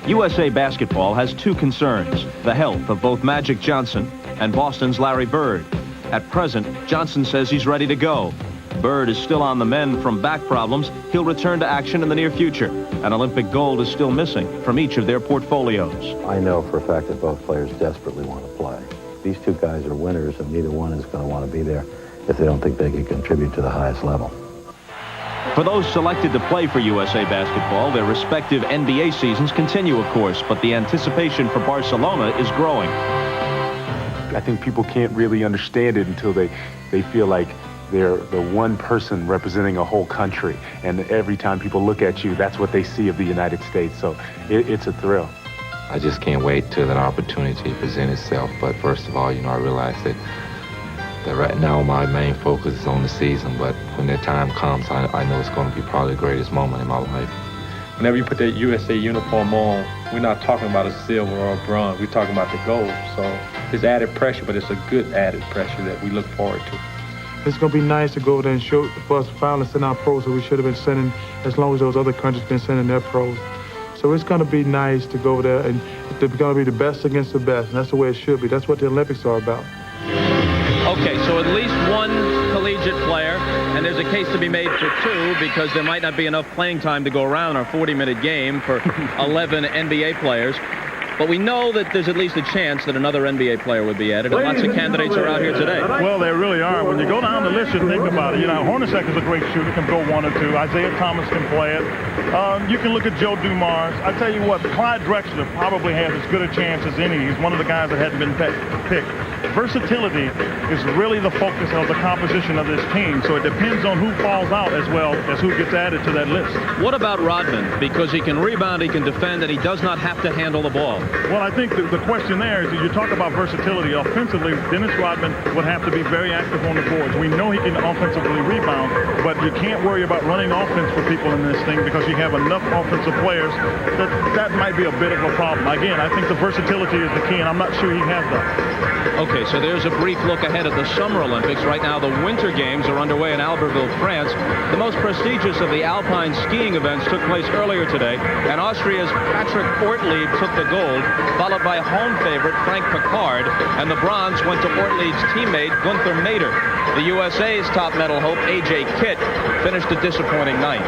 [SPEAKER 26] USA Basketball has 2 concerns, the health of both Magic Johnson and Boston's Larry Bird. At present, Johnson says he's ready to go. Bird is still on the mend from back problems. He'll return to action in the near future. An Olympic gold is still missing from each of their portfolios.
[SPEAKER 8] I know for a fact that both players desperately want to play. These 2 guys are winners, and neither one is going to want to be there if they don't think they can contribute to the highest level.
[SPEAKER 26] For those selected to play for USA Basketball, their respective NBA seasons continue, of course, but the anticipation for Barcelona is growing.
[SPEAKER 12] I think people can't really understand it until they feel like they're the one person representing a whole country. And every time people look at you, that's what they see of the United States. So it's a thrill.
[SPEAKER 13] I just can't wait till that opportunity presents itself. But first of all, I realize that right now my main focus is on the season, but when that time comes, I know it's going to be probably the greatest moment in my life.
[SPEAKER 25] Whenever you put that USA uniform on, we're not talking about a silver or a bronze, we're talking about the gold. So it's added pressure, but it's a good added pressure that we look forward to.
[SPEAKER 27] It's going to be nice to go over there and show for us to finally send our pros that we should have been sending as long as those other countries been sending their pros. So it's going to be nice to go over there, and they're going to be the best against the best, and that's the way it should be. That's what the Olympics are about.
[SPEAKER 26] Okay, so at least 1 collegiate player, and there's a case to be made for 2 because there might not be enough playing time to go around our 40-minute game for 11 NBA players. But we know that there's at least a chance that another NBA player would be added, and lots of candidates are out here today.
[SPEAKER 24] Well, they really are. When you go down the list, you think about it. Hornacek is a great shooter, can go 1 or 2. Isaiah Thomas can play it. You can look at Joe Dumars. I tell you what, Clyde Drexler probably has as good a chance as any. He's one of the guys that hadn't been picked. Versatility is really the focus of the composition of this team, so it depends on who falls out as well as who gets added to that list.
[SPEAKER 26] What about Rodman? Because he can rebound, he can defend, and he does not have to handle the ball.
[SPEAKER 24] Well, I think the question there is that you talk about versatility. Offensively, Dennis Rodman would have to be very active on the boards. We know he can offensively rebound, but you can't worry about running offense for people in this thing because you have enough offensive players that might be a bit of a problem. Again, I think the versatility is the key, and I'm not sure he has that.
[SPEAKER 26] Okay, so there's a brief look ahead at the Summer Olympics. Right now, the Winter Games are underway in Albertville, France. The most prestigious of the alpine skiing events took place earlier today, and Austria's Patrick Ortlieb took the gold, followed by home favorite Frank Picard, and the bronze went to Ortlieb's teammate Gunther Mader. The USA's top medal hope, A.J. Kitt, finished a disappointing ninth.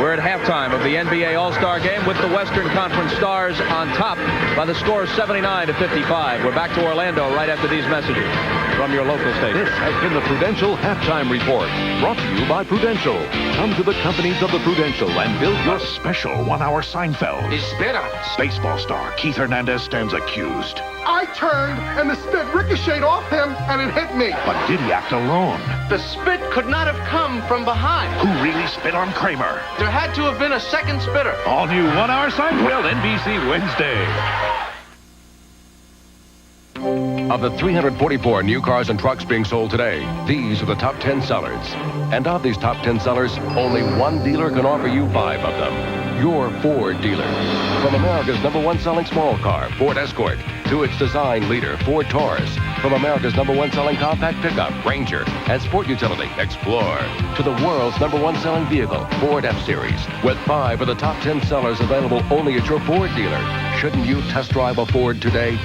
[SPEAKER 26] We're at halftime of the NBA All-Star Game with the Western Conference Stars on top by the score of 79-55. We're back to Orlando right after these messages from your local station.
[SPEAKER 10] This has been the Prudential Halftime Report, brought to you by Prudential. Come to the companies of the Prudential and build your
[SPEAKER 23] special 1-hour Seinfeld.
[SPEAKER 1] He spit on us.
[SPEAKER 23] Baseball star Keith Hernandez stands accused.
[SPEAKER 17] I turned, and the spit ricocheted off him, and it hit me.
[SPEAKER 23] But did he act alone?
[SPEAKER 1] The spit could not have come from behind.
[SPEAKER 23] Who really spit on Kramer?
[SPEAKER 1] There had to have been a second spitter.
[SPEAKER 23] All new 1-hour Seinfeld, NBC Wednesday.
[SPEAKER 10] Of the 344 new cars and trucks being sold today, these are the top 10 sellers. And of these top 10 sellers, only one dealer can offer you 5 of them. Your Ford dealer. From America's #1 selling small car, Ford Escort, to its design leader, Ford Taurus. From America's #1 selling compact pickup, Ranger, and sport utility, Explorer, to the world's #1 selling vehicle, Ford F-Series. With 5 of the top 10 sellers available only at your Ford dealer. Shouldn't you test drive a Ford today?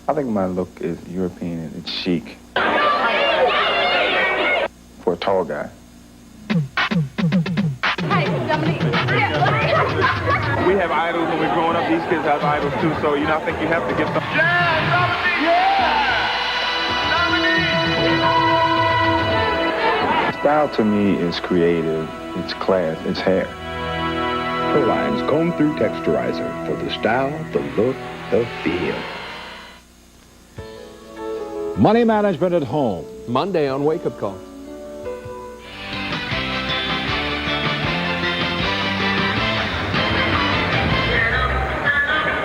[SPEAKER 2] I think my look is European and it's chic. For a tall guy.
[SPEAKER 12] We have idols when we're growing up. These kids have idols too, so I think you have to give them.
[SPEAKER 2] Style to me is creative, it's class, it's hair.
[SPEAKER 6] Proline's Comb Through Texturizer for the style, the look, the feel.
[SPEAKER 15] Money management at home.
[SPEAKER 16] Monday on Wake Up Call.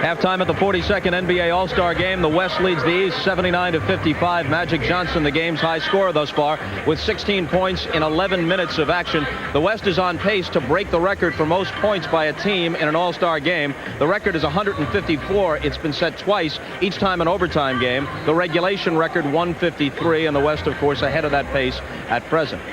[SPEAKER 26] Halftime at the 42nd NBA All-Star Game. The West leads the East 79-55. Magic Johnson, the game's high scorer thus far, with 16 points in 11 minutes of action. The West is on pace to break the record for most points by a team in an All-Star game. The record is 154. It's been set twice, each time an overtime game. The regulation record 153, and the West, of course, ahead of that pace at present.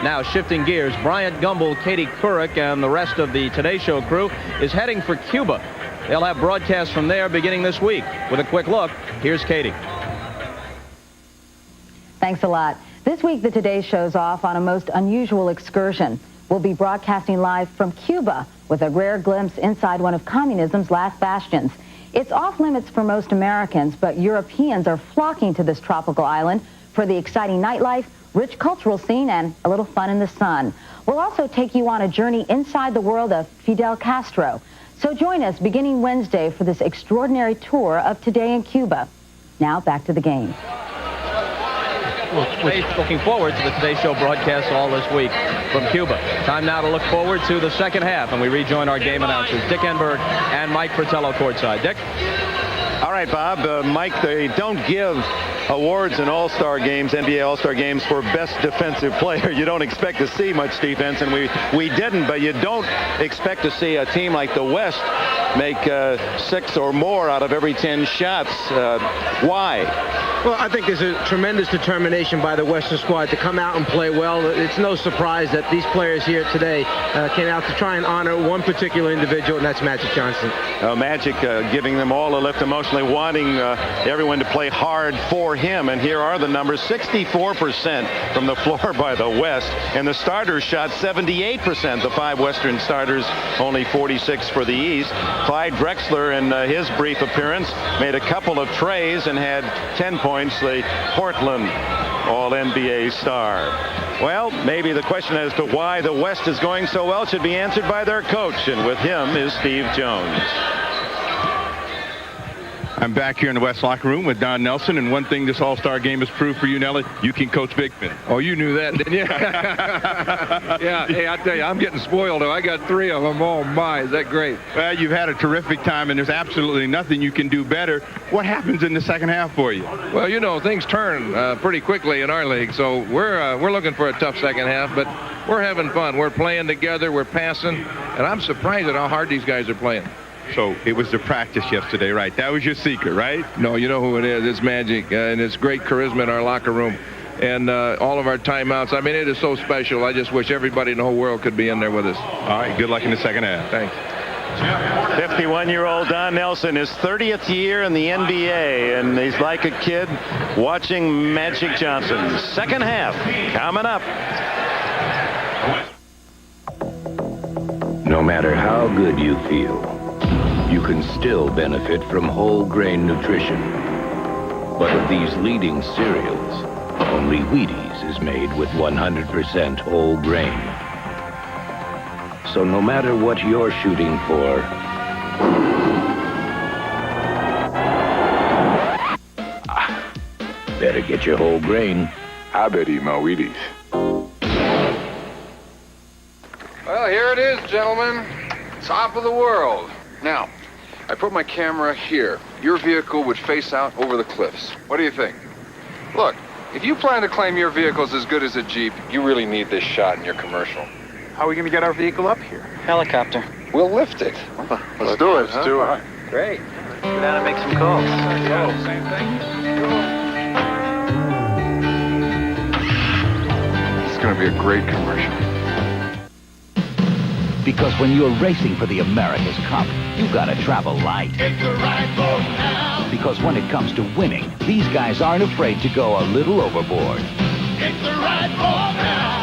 [SPEAKER 26] Now, shifting gears, Bryant Gumbel, Katie Couric, and the rest of the Today Show crew is heading for Cuba. They'll have broadcasts from there beginning this week. With a quick look, here's Katie.
[SPEAKER 19] Thanks a lot. This week, the Today Show's off on a most unusual excursion. We'll be broadcasting live from Cuba with a rare glimpse inside one of communism's last bastions. It's off limits for most Americans, but Europeans are flocking to this tropical island for the exciting nightlife, rich cultural scene, and a little fun in the sun. We'll also take you on a journey inside the world of Fidel Castro. So join us beginning Wednesday for this extraordinary tour of Today in Cuba. Now back to the game.
[SPEAKER 26] We're looking forward to the Today Show broadcast all this week from Cuba. Time now to look forward to the second half, and we rejoin our game announcers, Dick Enberg and Mike Fratello courtside. Dick?
[SPEAKER 20] All right, Bob. Mike, they don't give awards in All-Star games, NBA All-Star games, for best defensive player. You don't expect to see much defense, and we didn't, but you don't expect to see a team like the West make 6 or more out of every 10 shots. Why?
[SPEAKER 28] Well, I think there's a tremendous determination by the Western squad to come out and play well. It's no surprise that these players here today came out to try and honor one particular individual, and that's Magic Johnson.
[SPEAKER 20] Magic giving them all a lift, emotionally wanting everyone to play hard for him. And here are the numbers: 64% from the floor by the West, and the starters shot 78%. The 5 Western starters, only 46 for the East. Clyde Drexler, in his brief appearance, made a couple of trays and had 10 points. The Portland All-NBA star. Well, maybe the question as to why the West is going so well should be answered by their coach, and with him is Steve Jones.
[SPEAKER 3] I'm back here in the West locker room with Don Nelson, and one thing this All-Star game has proved for you, Nelly, you can coach big men.
[SPEAKER 4] Oh, you knew that, didn't you? Yeah, hey, I tell you, I'm getting spoiled. I got 3 of them. Oh, my, is that great?
[SPEAKER 3] Well, you've had a terrific time, and there's absolutely nothing you can do better. What happens in the second half for you?
[SPEAKER 4] Well, you know, things turn pretty quickly in our league, so we're looking for a tough second half, but we're having fun. We're playing together, we're passing, and I'm surprised at how hard these guys are playing.
[SPEAKER 3] So it was the practice yesterday, right? That was your secret, right?
[SPEAKER 4] No, you know who it is. It's magic, and it's great charisma in our locker room. And all of our timeouts, I mean, it is so special. I just wish everybody in the whole world could be in there with us.
[SPEAKER 3] All right, good luck in the second half.
[SPEAKER 4] Thanks.
[SPEAKER 20] 51-year-old Don Nelson, his 30th year in the NBA, and he's like a kid watching Magic Johnson. Second half coming up.
[SPEAKER 6] No matter how good you feel, you can still benefit from whole grain nutrition. But of these leading cereals, only Wheaties is made with 100% whole grain. So no matter what you're shooting for, better get your whole grain.
[SPEAKER 2] I bet eat my Wheaties.
[SPEAKER 7] Well, here it is, gentlemen. Top of the world. Now, I put my camera here. Your vehicle would face out over the cliffs. What do you think? Look, if you plan to claim your vehicle's as good as a Jeep, you really need this shot in your commercial.
[SPEAKER 9] How are we going to get our vehicle up here?
[SPEAKER 14] Helicopter.
[SPEAKER 7] We'll lift it. Let's do it. Let's do it.
[SPEAKER 14] Great. Let's go down and make some calls.
[SPEAKER 7] Same thing. It's going to be a great commercial.
[SPEAKER 15] Because when you're racing for the America's Cup, you've got to travel light.
[SPEAKER 16] It's the right boat now.
[SPEAKER 15] Because when it comes to winning, these guys aren't afraid to go a little overboard.
[SPEAKER 16] It's the right boat now.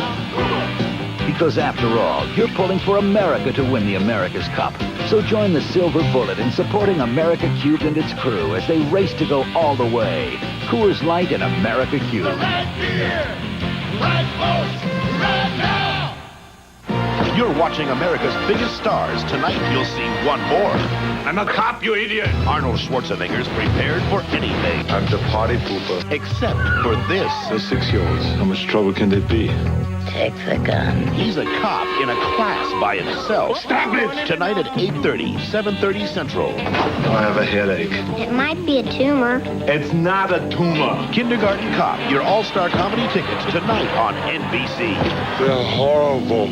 [SPEAKER 15] Because after all, you're pulling for America to win the America's Cup. So join the Silver Bullet in supporting America Cubed and its crew as they race to go all the way. Coors Light and America Cubed.
[SPEAKER 16] Right beer, right boat, right now.
[SPEAKER 23] You're watching America's Biggest Stars. Tonight, you'll see one more.
[SPEAKER 9] I'm a cop, you idiot.
[SPEAKER 23] Arnold Schwarzenegger's prepared for anything.
[SPEAKER 2] I'm the party pooper.
[SPEAKER 23] Except for this.
[SPEAKER 2] They're 6-year-olds. How much trouble can they be?
[SPEAKER 14] Take the gun.
[SPEAKER 23] He's a cop in a class by himself.
[SPEAKER 9] Stop it!
[SPEAKER 23] Tonight at 8:30, 7:30 Central.
[SPEAKER 2] I have a headache.
[SPEAKER 14] It might be a tumor.
[SPEAKER 9] It's not a tumor.
[SPEAKER 23] Kindergarten Cop, your all-star comedy tickets tonight on NBC.
[SPEAKER 2] They're horrible.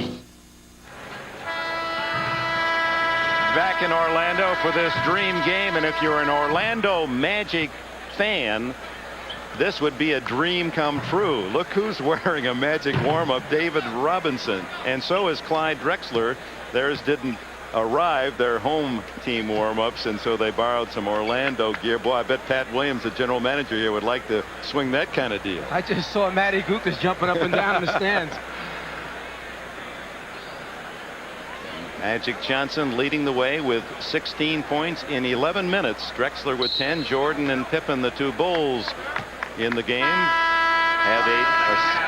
[SPEAKER 20] Back in Orlando for this dream game, and if you're an Orlando Magic fan, this would be a dream come true. Look who's wearing a Magic warm-up, David Robinson, and so is Clyde Drexler. Theirs didn't arrive, their home team warm-ups, and so they borrowed some Orlando gear. Boy, I bet Pat Williams, the general manager here, would like to swing that kind of deal.
[SPEAKER 28] I just saw Matty Gukas jumping up and down in the stands.
[SPEAKER 20] Magic Johnson leading the way with 16 points in 11 minutes. Drexler with 10. Jordan and Pippen, the two Bulls in the game, had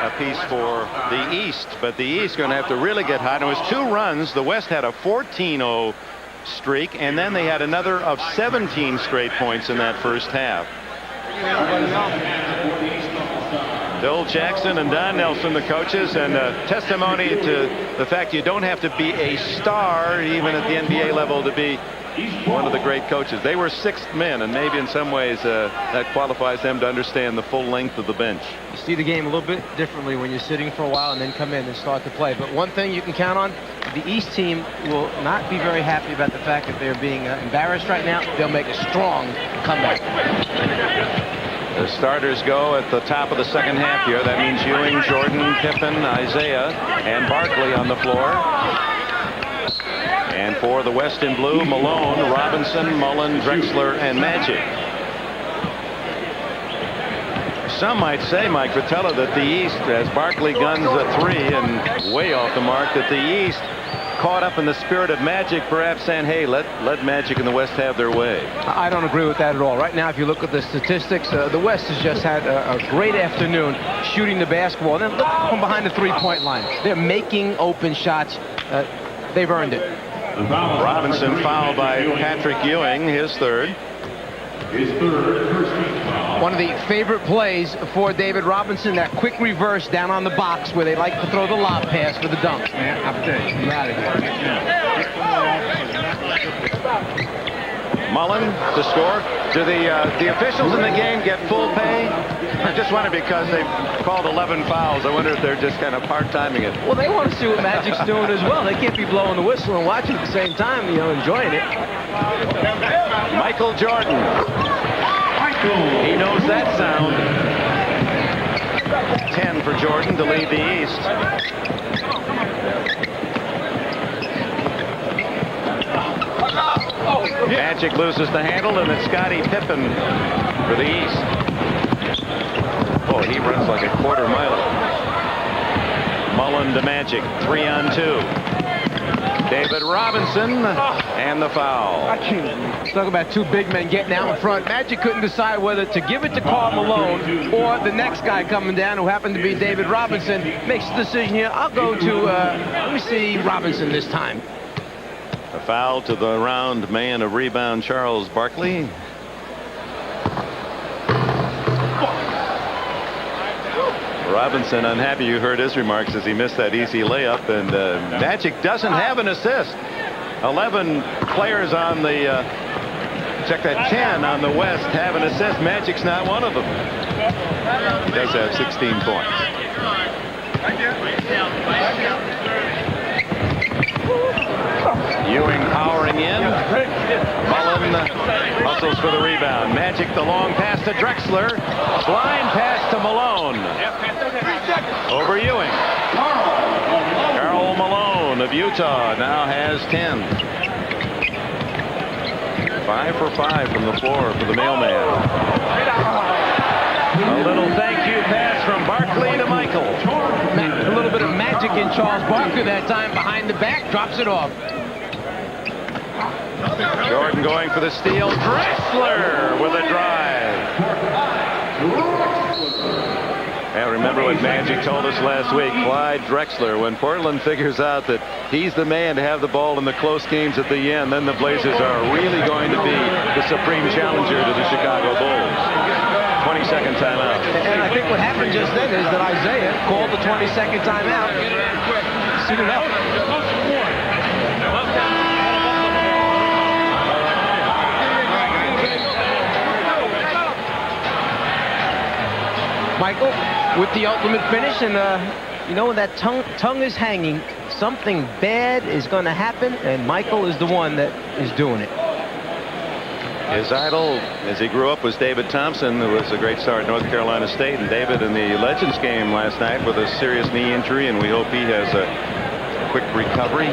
[SPEAKER 20] a piece for the East. But the East going to have to really get hot. It was 2 runs. The West had a 14-0 streak, and then they had another of 17 straight points in that first half. Bill Jackson and Don Nelson, the coaches, and testimony to the fact you don't have to be a star even at the NBA level to be one of the great coaches. They were sixth men, and maybe in some ways that qualifies them to understand the full length of the bench.
[SPEAKER 28] You see the game a little bit differently when you're sitting for a while and then come in and start to play. But one thing you can count on, the East team will not be very happy about the fact that they're being embarrassed right now. They'll make a strong comeback.
[SPEAKER 20] The starters go at the top of the second half here. That means Ewing, Jordan, Pippen, Isaiah, and Barkley on the floor. And for the West in blue, Malone, Robinson, Mullen, Drexler, and Magic. Some might say, Mike Vitella, that the East, as Barkley guns a 3 and way off the mark, that the East caught up in the spirit of Magic, perhaps saying, hey, let Magic and the West have their way.
[SPEAKER 28] I don't agree with that at all. Right now, if you look at the statistics, the West has just had a great afternoon shooting the basketball. And then look from behind the three-point line. They're making open shots. They've earned it.
[SPEAKER 20] Robinson fouled by Patrick Ewing, his third.
[SPEAKER 23] His third first team foul.
[SPEAKER 28] One of the favorite plays for David Robinson, that quick reverse down on the box where they like to throw the lob pass for the dunk.
[SPEAKER 24] Man, I'm telling you, you're out of here.
[SPEAKER 20] Mullen to score. Do the officials in the game get full pay? I just wonder, because they've called 11 fouls. I wonder if they're just kind of part-timing it.
[SPEAKER 28] Well, they want to see what Magic's doing as well. They can't be blowing the whistle and watching at the same time, enjoying it.
[SPEAKER 20] Michael Jordan. He knows that sound. 10 for Jordan to lead the East. Magic loses the handle, and it's Scottie Pippen for the East. Oh, he runs like a quarter mile. Mullen to Magic, 3-on-2. David Robinson, and the foul.
[SPEAKER 28] Talk about two big men getting out in front. Magic couldn't decide whether to give it to Karl Malone or the next guy coming down, who happened to be David Robinson. Makes the decision here. I'll go to, let me see, Robinson this time.
[SPEAKER 20] A foul to the round man of rebound, Charles Barkley. Robinson unhappy. You heard his remarks as he missed that easy layup, and Magic doesn't have an assist. 11 players on the check that 10 on the West have an assist. Magic's not one of them. He does have 16 points. Ewing powering in. Mullen hustles for the rebound. Magic the long pass to Drexler. Blind pass to Malone. Over Ewing. Karl Malone of Utah now has 10. 5 for 5 from the floor for the mailman. A little thank you pass from Barkley to Michael.
[SPEAKER 28] A little bit of magic in Charles Barkley that time. Behind the back, drops it off.
[SPEAKER 20] Jordan going for the steal. Drexler with a drive. Now remember what Magic told us last week. Clyde Drexler, when Portland figures out that he's the man to have the ball in the close games at the end, then the Blazers are really going to be the supreme challenger to the Chicago Bulls. 20-second timeout.
[SPEAKER 28] And I think what happened just then is that Isaiah called the 20-second timeout. Suit it up. Michael with the ultimate finish, and when that tongue is hanging, something bad is going to happen, and Michael is the one that is doing it.
[SPEAKER 20] His idol, as he grew up, was David Thompson, who was a great star at North Carolina State. And David in the Legends game last night with a serious knee injury, and we hope he has a quick recovery.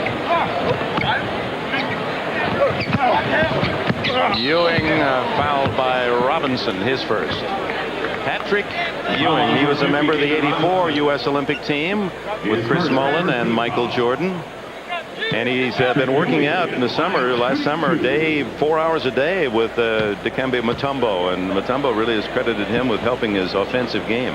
[SPEAKER 20] Ewing fouled by Robinson, his first. Patrick Ewing, he was a member of the '84 U.S. Olympic team with Chris Mullen and Michael Jordan. And he's been working out in the summer, last summer, 4 hours a day with Dikembe Mutombo. And Mutombo really has credited him with helping his offensive game.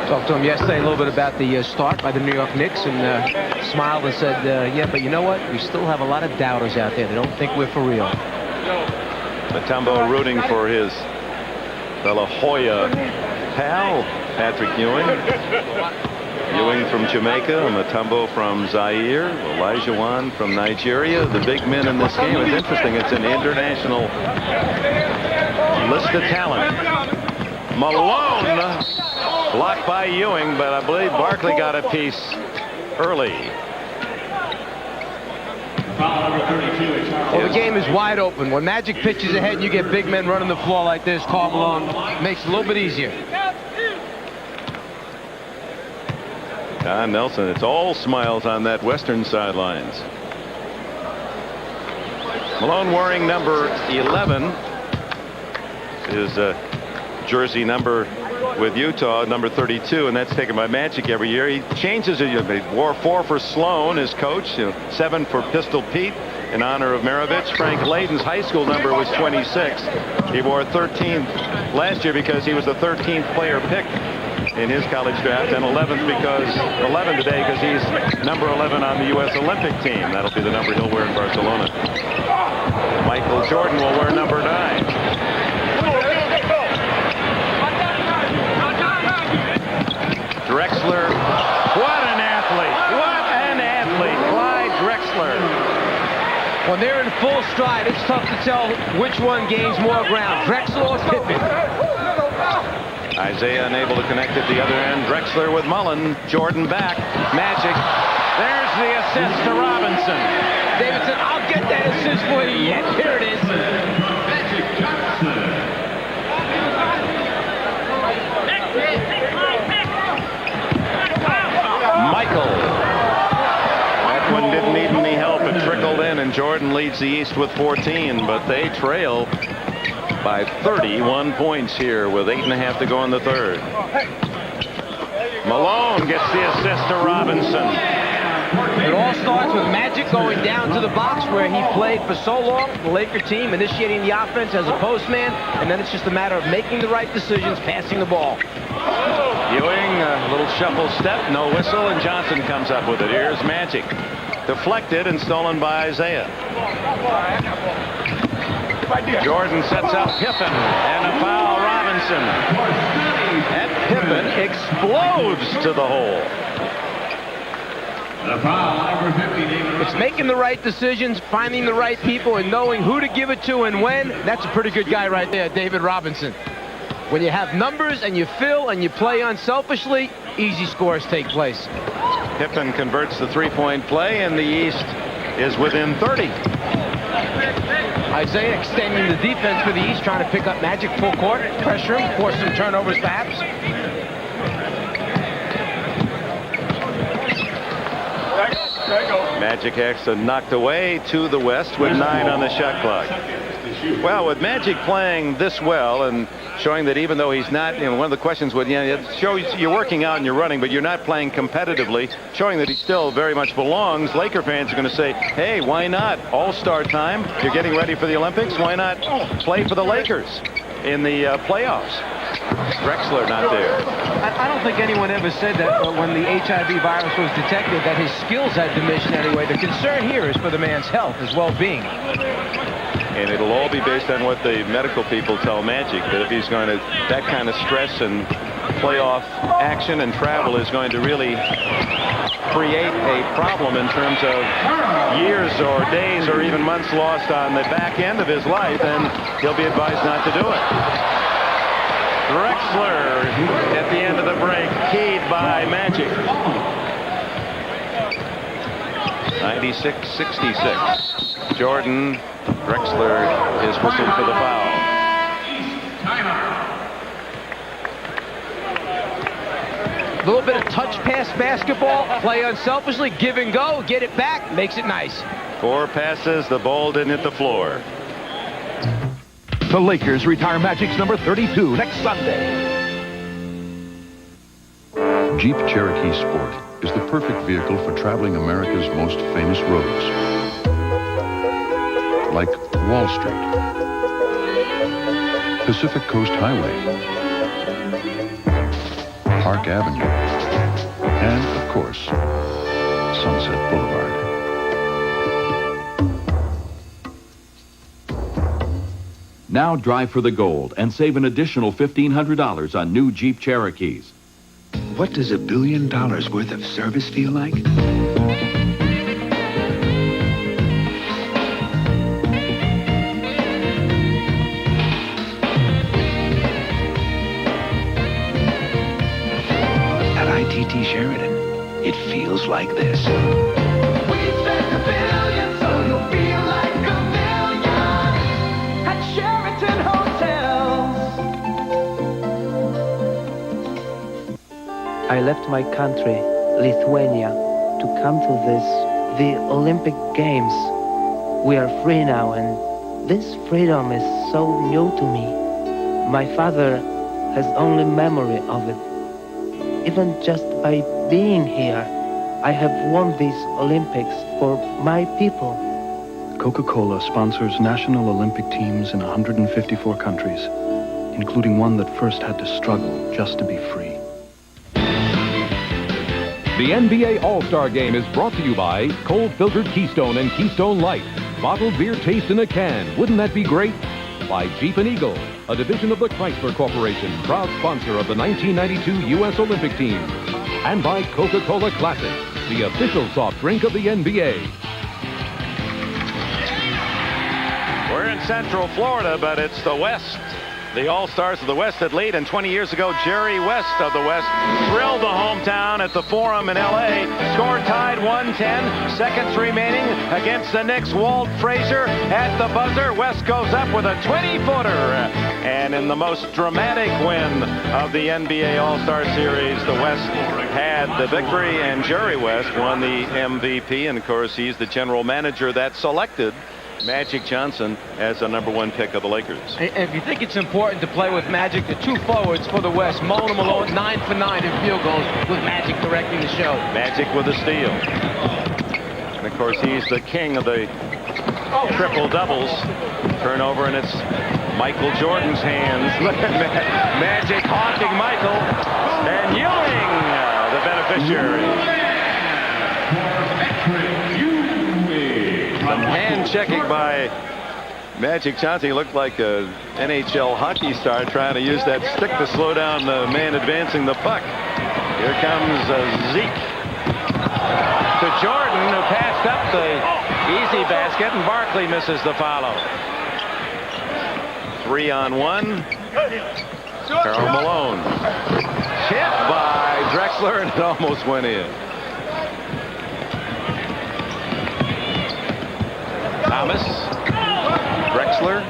[SPEAKER 28] Talked to him yesterday a little bit about the start by the New York Knicks, and smiled and said, yeah, but you know what? We still have a lot of doubters out there. They don't think we're for real.
[SPEAKER 20] Mutombo rooting for his the La Jolla pal, Patrick Ewing. Ewing from Jamaica, Mutombo from Zaire, Elijah Wan from Nigeria. The big men in this game. It's interesting. It's an international list of talent. Malone blocked by Ewing, but I believe Barkley got a piece early.
[SPEAKER 28] Well, the game is wide open. When Magic pitches ahead and you get big men running the floor like this, Karl Malone makes it a little bit easier.
[SPEAKER 20] Don Nelson, it's all smiles on that western sidelines. Malone wearing number 11. His jersey number with Utah, number 32, and that's taken by Magic every year. He changes it. He wore 4 for Sloan, his coach, 7 for Pistol Pete in honor of Maravich. Frank Layden's high school number was 26. He wore 13 last year because he was the 13th player picked in his college draft, and 11 today because he's number 11 on the U.S. Olympic team. That'll be the number he'll wear in Barcelona. Michael Jordan will wear number 9.
[SPEAKER 28] When they're in full stride, it's tough to tell which one gains more ground, Drexler or Pippen.
[SPEAKER 20] Isaiah unable to connect at the other end. Drexler with Mullen. Jordan back. Magic. There's the assist to Robinson.
[SPEAKER 28] Davidson, I'll get that assist for you yet. Here it is.
[SPEAKER 20] Michael. That one didn't need any help. It trickled in, and Jordan leads the East with 14, but they trail by 31 points here with 8.5 to go in the third. Malone gets the assist to Robinson.
[SPEAKER 28] It all starts with Magic going down to the box where he played for so long, the Laker team initiating the offense as a postman, and then it's just a matter of making the right decisions, passing the ball.
[SPEAKER 20] Ewing, a little shuffle step, no whistle, and Johnson comes up with it. Here's Magic. Deflected and stolen by Isaiah. Jordan sets up Pippen, and a foul, Robinson. And Pippen explodes to the hole.
[SPEAKER 28] It's making the right decisions, finding the right people, and knowing who to give it to and when. That's a pretty good guy right there, David Robinson. When you have numbers and you fill and you play unselfishly, easy scores take place.
[SPEAKER 20] Pippen converts the three-point play, and the East is within 30.
[SPEAKER 28] Isaiah extending the defense for the East, trying to pick up Magic full court, pressure him, force some turnovers perhaps.
[SPEAKER 20] Magic actually knocked away to the West with 9 on the shot clock. Well, with Magic playing this well and showing that even though he's not, one of the questions would, it shows you're working out and you're running, but you're not playing competitively, showing that he still very much belongs. Laker fans are going to say, hey, why not? All-star time. You're getting ready for the Olympics. Why not play for the Lakers in the playoffs? Drexler not there.
[SPEAKER 28] I don't think anyone ever said that when the HIV virus was detected, that his skills had diminished anyway. The concern here is for the man's health, his well-being.
[SPEAKER 20] And it'll all be based on what the medical people tell Magic, that if he's going to, that kind of stress and playoff action and travel is going to really create a problem in terms of years or days or even months lost on the back end of his life, and he'll be advised not to do it. Drexler at the end of the break, keyed by Magic. 96-66. Jordan, Drexler is whistled for the foul.
[SPEAKER 28] A little bit of touch pass basketball, play unselfishly, give and go, get it back, makes it nice.
[SPEAKER 20] 4 passes, the ball didn't hit the floor.
[SPEAKER 23] The Lakers retire Magic's number 32 next Sunday.
[SPEAKER 5] Jeep Cherokee Sport is the perfect vehicle for traveling America's most famous roads. Like Wall Street, Pacific Coast Highway, Park Avenue, and, of course, Sunset Boulevard.
[SPEAKER 8] Now drive for the gold and save an additional $1,500 on new Jeep Cherokees.
[SPEAKER 11] What does $1 billion worth of service feel like? At ITT Sheridan, it feels like this.
[SPEAKER 13] I left my country, Lithuania, to come to the Olympic Games. We are free now, and this freedom is so new to me. My father has only memory of it. Even just by being here, I have won these Olympics for my people.
[SPEAKER 18] Coca-Cola sponsors national Olympic teams in 154 countries, including one that first had to struggle just to be free.
[SPEAKER 10] The NBA All-Star Game is brought to you by cold-filtered Keystone and Keystone Light. Bottled beer taste in a can. Wouldn't that be great? By Jeep and Eagle, a division of the Chrysler Corporation, proud sponsor of the 1992 U.S. Olympic team. And by Coca-Cola Classic, the official soft drink of the NBA.
[SPEAKER 20] in Central Florida, but it's the West. The All-Stars of the West that lead, and 20 years ago, Jerry West of the West thrilled the hometown at the Forum in L.A. Score tied 1-10, seconds remaining against the Knicks. Walt Frazier at the buzzer. West goes up with a 20-footer. And in the most dramatic win of the NBA All-Star Series, the West had the victory, and Jerry West won the MVP. And, of course, he's the general manager that selected Magic Johnson as the #1 pick of the Lakers.
[SPEAKER 28] And if you think it's important to play with Magic, the two forwards for the West, Mullen and Malone, 9 for 9 in field goals with Magic directing the show.
[SPEAKER 20] Magic with a steal. And of course, he's the king of the triple doubles. Turnover, and it's Michael Jordan's hands. Magic haunting Michael, and Ewing, the beneficiary. Some hand checking by Magic Johnson. He looked like a NHL hockey star trying to use that stick to slow down the man advancing the puck. Here comes Zeke to Jordan, who passed up the easy basket, and Barkley misses the follow. 3-on-1. Karl Malone. Hit by Drexler, and it almost went in. Thomas, Drexler,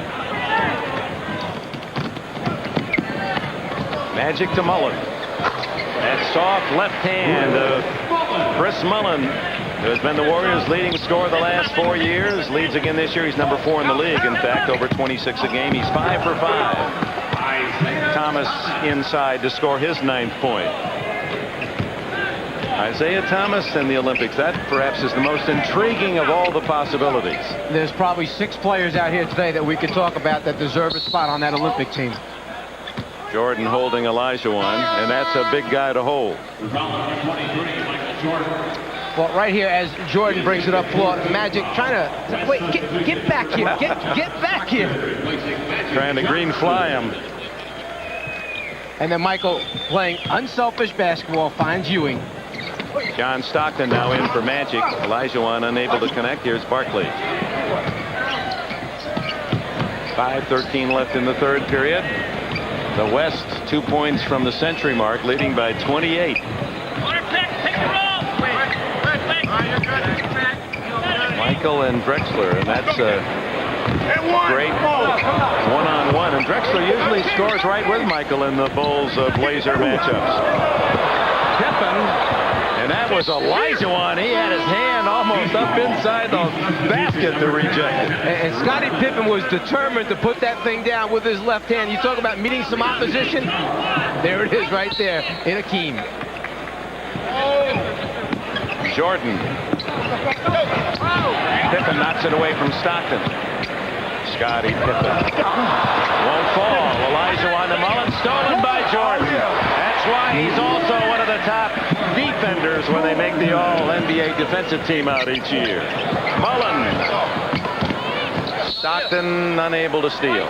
[SPEAKER 20] Magic to Mullen. That soft left hand of Chris Mullen, who has been the Warriors' leading scorer the last 4 years. Leads again this year. He's #4 in the league. In fact, over 26 a game. He's 5 for 5. Thomas inside to score his 9th point. Isaiah Thomas and the Olympics, that perhaps is the most intriguing of all the possibilities.
[SPEAKER 28] There's probably 6 players out here today that we could talk about that deserve a spot on that Olympic team.
[SPEAKER 20] Jordan holding Olajuwon, and that's a big guy to hold.
[SPEAKER 28] Well, right here, as Jordan brings it up floor, Magic trying to, wait, get back here, get back here.
[SPEAKER 20] Trying to green fly him.
[SPEAKER 28] And then Michael, playing unselfish basketball, finds Ewing.
[SPEAKER 20] John Stockton now in for Magic. Olajuwon unable to connect. Here's Barkley. 5:13 left in the third period. The West 2 points from the century mark, leading by 28. Michael and Drexler, and that's a great one-on-one. And Drexler usually scores right with Michael in the Bulls Blazer matchups. Pippen. And that was Olajuwon. He had his hand almost up inside the basket to reject it.
[SPEAKER 28] And Scottie Pippen was determined to put that thing down with his left hand. You talk about meeting some opposition. There it is right there in Akeem.
[SPEAKER 20] Jordan. Pippen knocks it away from Stockton. Scottie Pippen. Won't fall. Olajuwon to Mullen. Stolen by Jordan. That's why he's also one of the top defenders when they make the All-NBA defensive team out each year. Mullen. Stockton unable to steal.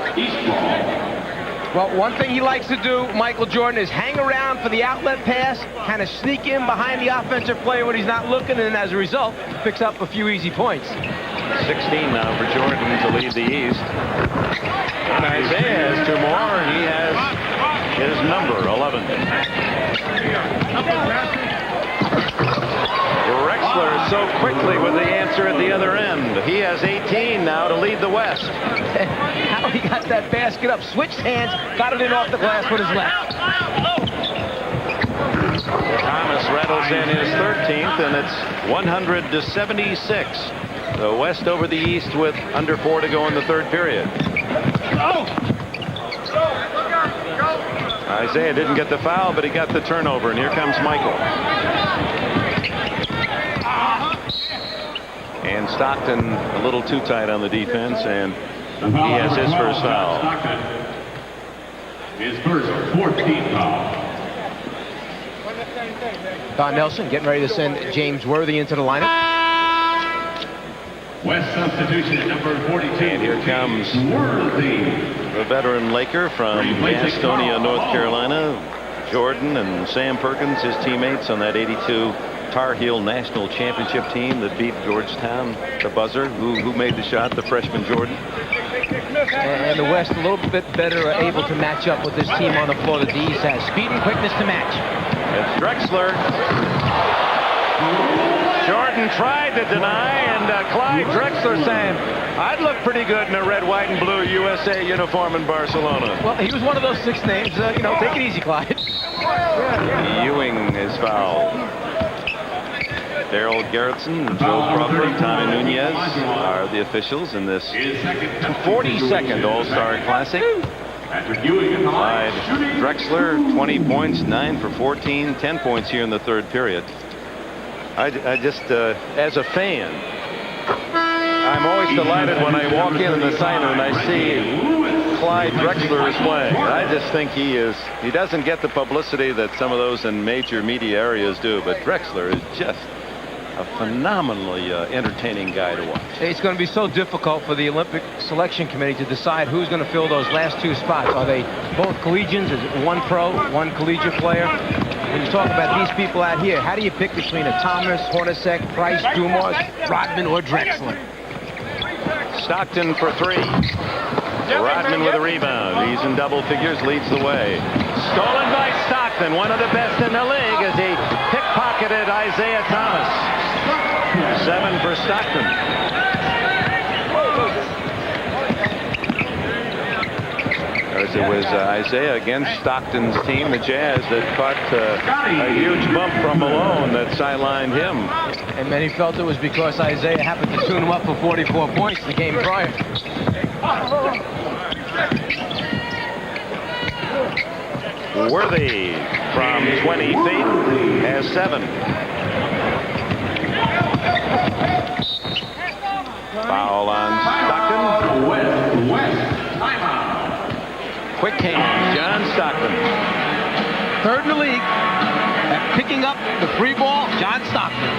[SPEAKER 28] Well, one thing he likes to do, Michael Jordan, is hang around for the outlet pass, kind of sneak in behind the offensive player when he's not looking, and as a result, picks up a few easy points.
[SPEAKER 20] 16 now for Jordan to lead the East. And Isaiah has 2 more, and he has his number 11. Drexler so quickly with the answer at the other end. He has 18 now to lead the West.
[SPEAKER 28] How he got that basket up, switched hands, got it in off the glass with his left.
[SPEAKER 20] Thomas rattles in his 13th, and it's 100-76. The West over the East with under 4 to go in the third period. Isaiah didn't get the foul, but he got the turnover, and here comes Michael. And Stockton a little too tight on the defense, and he has his first foul.
[SPEAKER 16] His first 14th foul.
[SPEAKER 28] Don Nelson getting ready to send James Worthy into the lineup.
[SPEAKER 16] West substitution at number 42.
[SPEAKER 20] And here comes the veteran Laker from Gastonia, North Carolina. Jordan and Sam Perkins, his teammates on that 82 Tar Heel National Championship team that beat Georgetown, the buzzer. Who made the shot? The freshman Jordan.
[SPEAKER 28] And the West a little bit better able to match up with this team on the floor that the East has. Speed and quickness to match.
[SPEAKER 20] It's Drexler. Jordan tried to deny, and Clyde Drexler saying, I'd look pretty good in a red, white, and blue USA uniform in Barcelona.
[SPEAKER 28] Well, he was one of those 6 names. Take it easy, Clyde.
[SPEAKER 20] Ewing is fouled. Daryl Garrettson, Joe Crawford, Tommy Nunez are the officials in this 42nd All-Star Classic. Clyde Drexler, 20 points, 9 for 14, 10 points here in the third period. I just, as a fan, I'm always delighted when I walk in the sign and I see Clyde Drexler is playing. I just think he doesn't get the publicity that some of those in major media areas do, but Drexler is just a phenomenally entertaining guy to watch.
[SPEAKER 28] It's going to be so difficult for the Olympic Selection Committee to decide who's going to fill those last 2 spots. Are they both collegians? Is it one pro, one collegiate player? When you talk about these people out here, how do you pick between a Thomas, Hornacek, Price, Dumas, Rodman, or Drexler?
[SPEAKER 20] Stockton for 3. Rodman with a rebound. He's in double figures, leads the way. Stolen by Stockton, one of the best in the league, as he pickpocketed Isaiah Thomas. 7 for Stockton. As it was Isaiah against Stockton's team, the Jazz, that caught a huge bump from Malone that sidelined him.
[SPEAKER 28] And many felt it was because Isaiah happened to tune him up for 44 points the game prior.
[SPEAKER 20] Worthy from 20 feet has 7. Foul on Stockton. Quick hands, John Stockton.
[SPEAKER 28] 3rd in the league at picking up the free ball, John Stockton.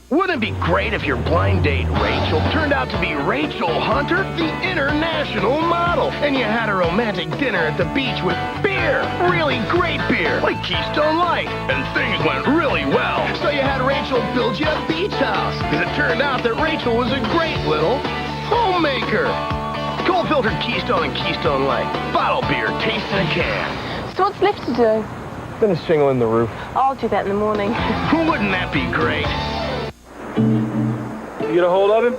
[SPEAKER 1] Wouldn't it be great if your blind date, Rachel, turned out to be Rachel Hunter, the international model, and you had a romantic dinner at the beach with beer, really great beer, like Keystone Light, and things went really well. So you had Rachel build you a beach house, because it turned out that Rachel was a great little homemaker. Cold-filtered Keystone and Keystone Light. Bottle beer tastes in a can.
[SPEAKER 12] So what's left to do?
[SPEAKER 1] Finish shingling the roof.
[SPEAKER 12] I'll do that in the morning.
[SPEAKER 1] Wouldn't that be great?
[SPEAKER 17] You get a hold of him?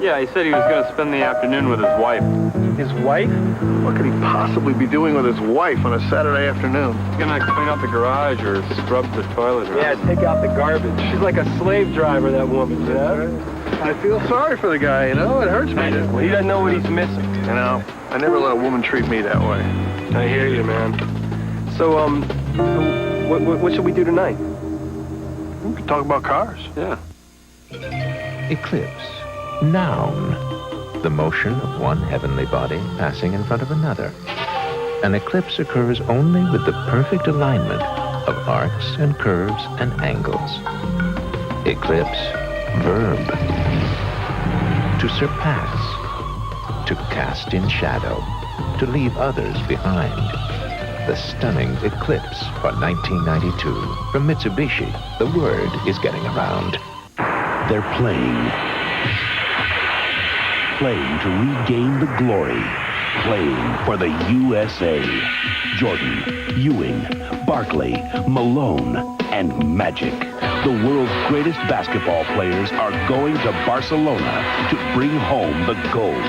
[SPEAKER 17] Yeah, he said he was going to spend the afternoon with his wife.
[SPEAKER 1] His wife? What could he possibly be doing with his wife on a Saturday afternoon?
[SPEAKER 17] He's going to clean out the garage or scrub the toilet. Or
[SPEAKER 1] take out the garbage. She's like a slave driver, that woman, you know? I feel sorry for the guy, you know? It hurts me.
[SPEAKER 17] Well, he doesn't know what he's missing.
[SPEAKER 1] You know, I never let a woman treat me that way. I hear you, man. So, what should we do tonight? We could talk about cars.
[SPEAKER 17] Yeah.
[SPEAKER 19] Eclipse. Noun. The motion of one heavenly body passing in front of another. An eclipse occurs only with the perfect alignment of arcs and curves and angles. Eclipse. Verb. To surpass. To cast in shadow. To leave others behind. The stunning Eclipse for 1992. From Mitsubishi, the word is getting around.
[SPEAKER 21] They're playing to regain the glory, playing for the USA. Jordan, Ewing, Barkley, Malone, and Magic. The world's greatest basketball players are going to Barcelona to bring home the gold.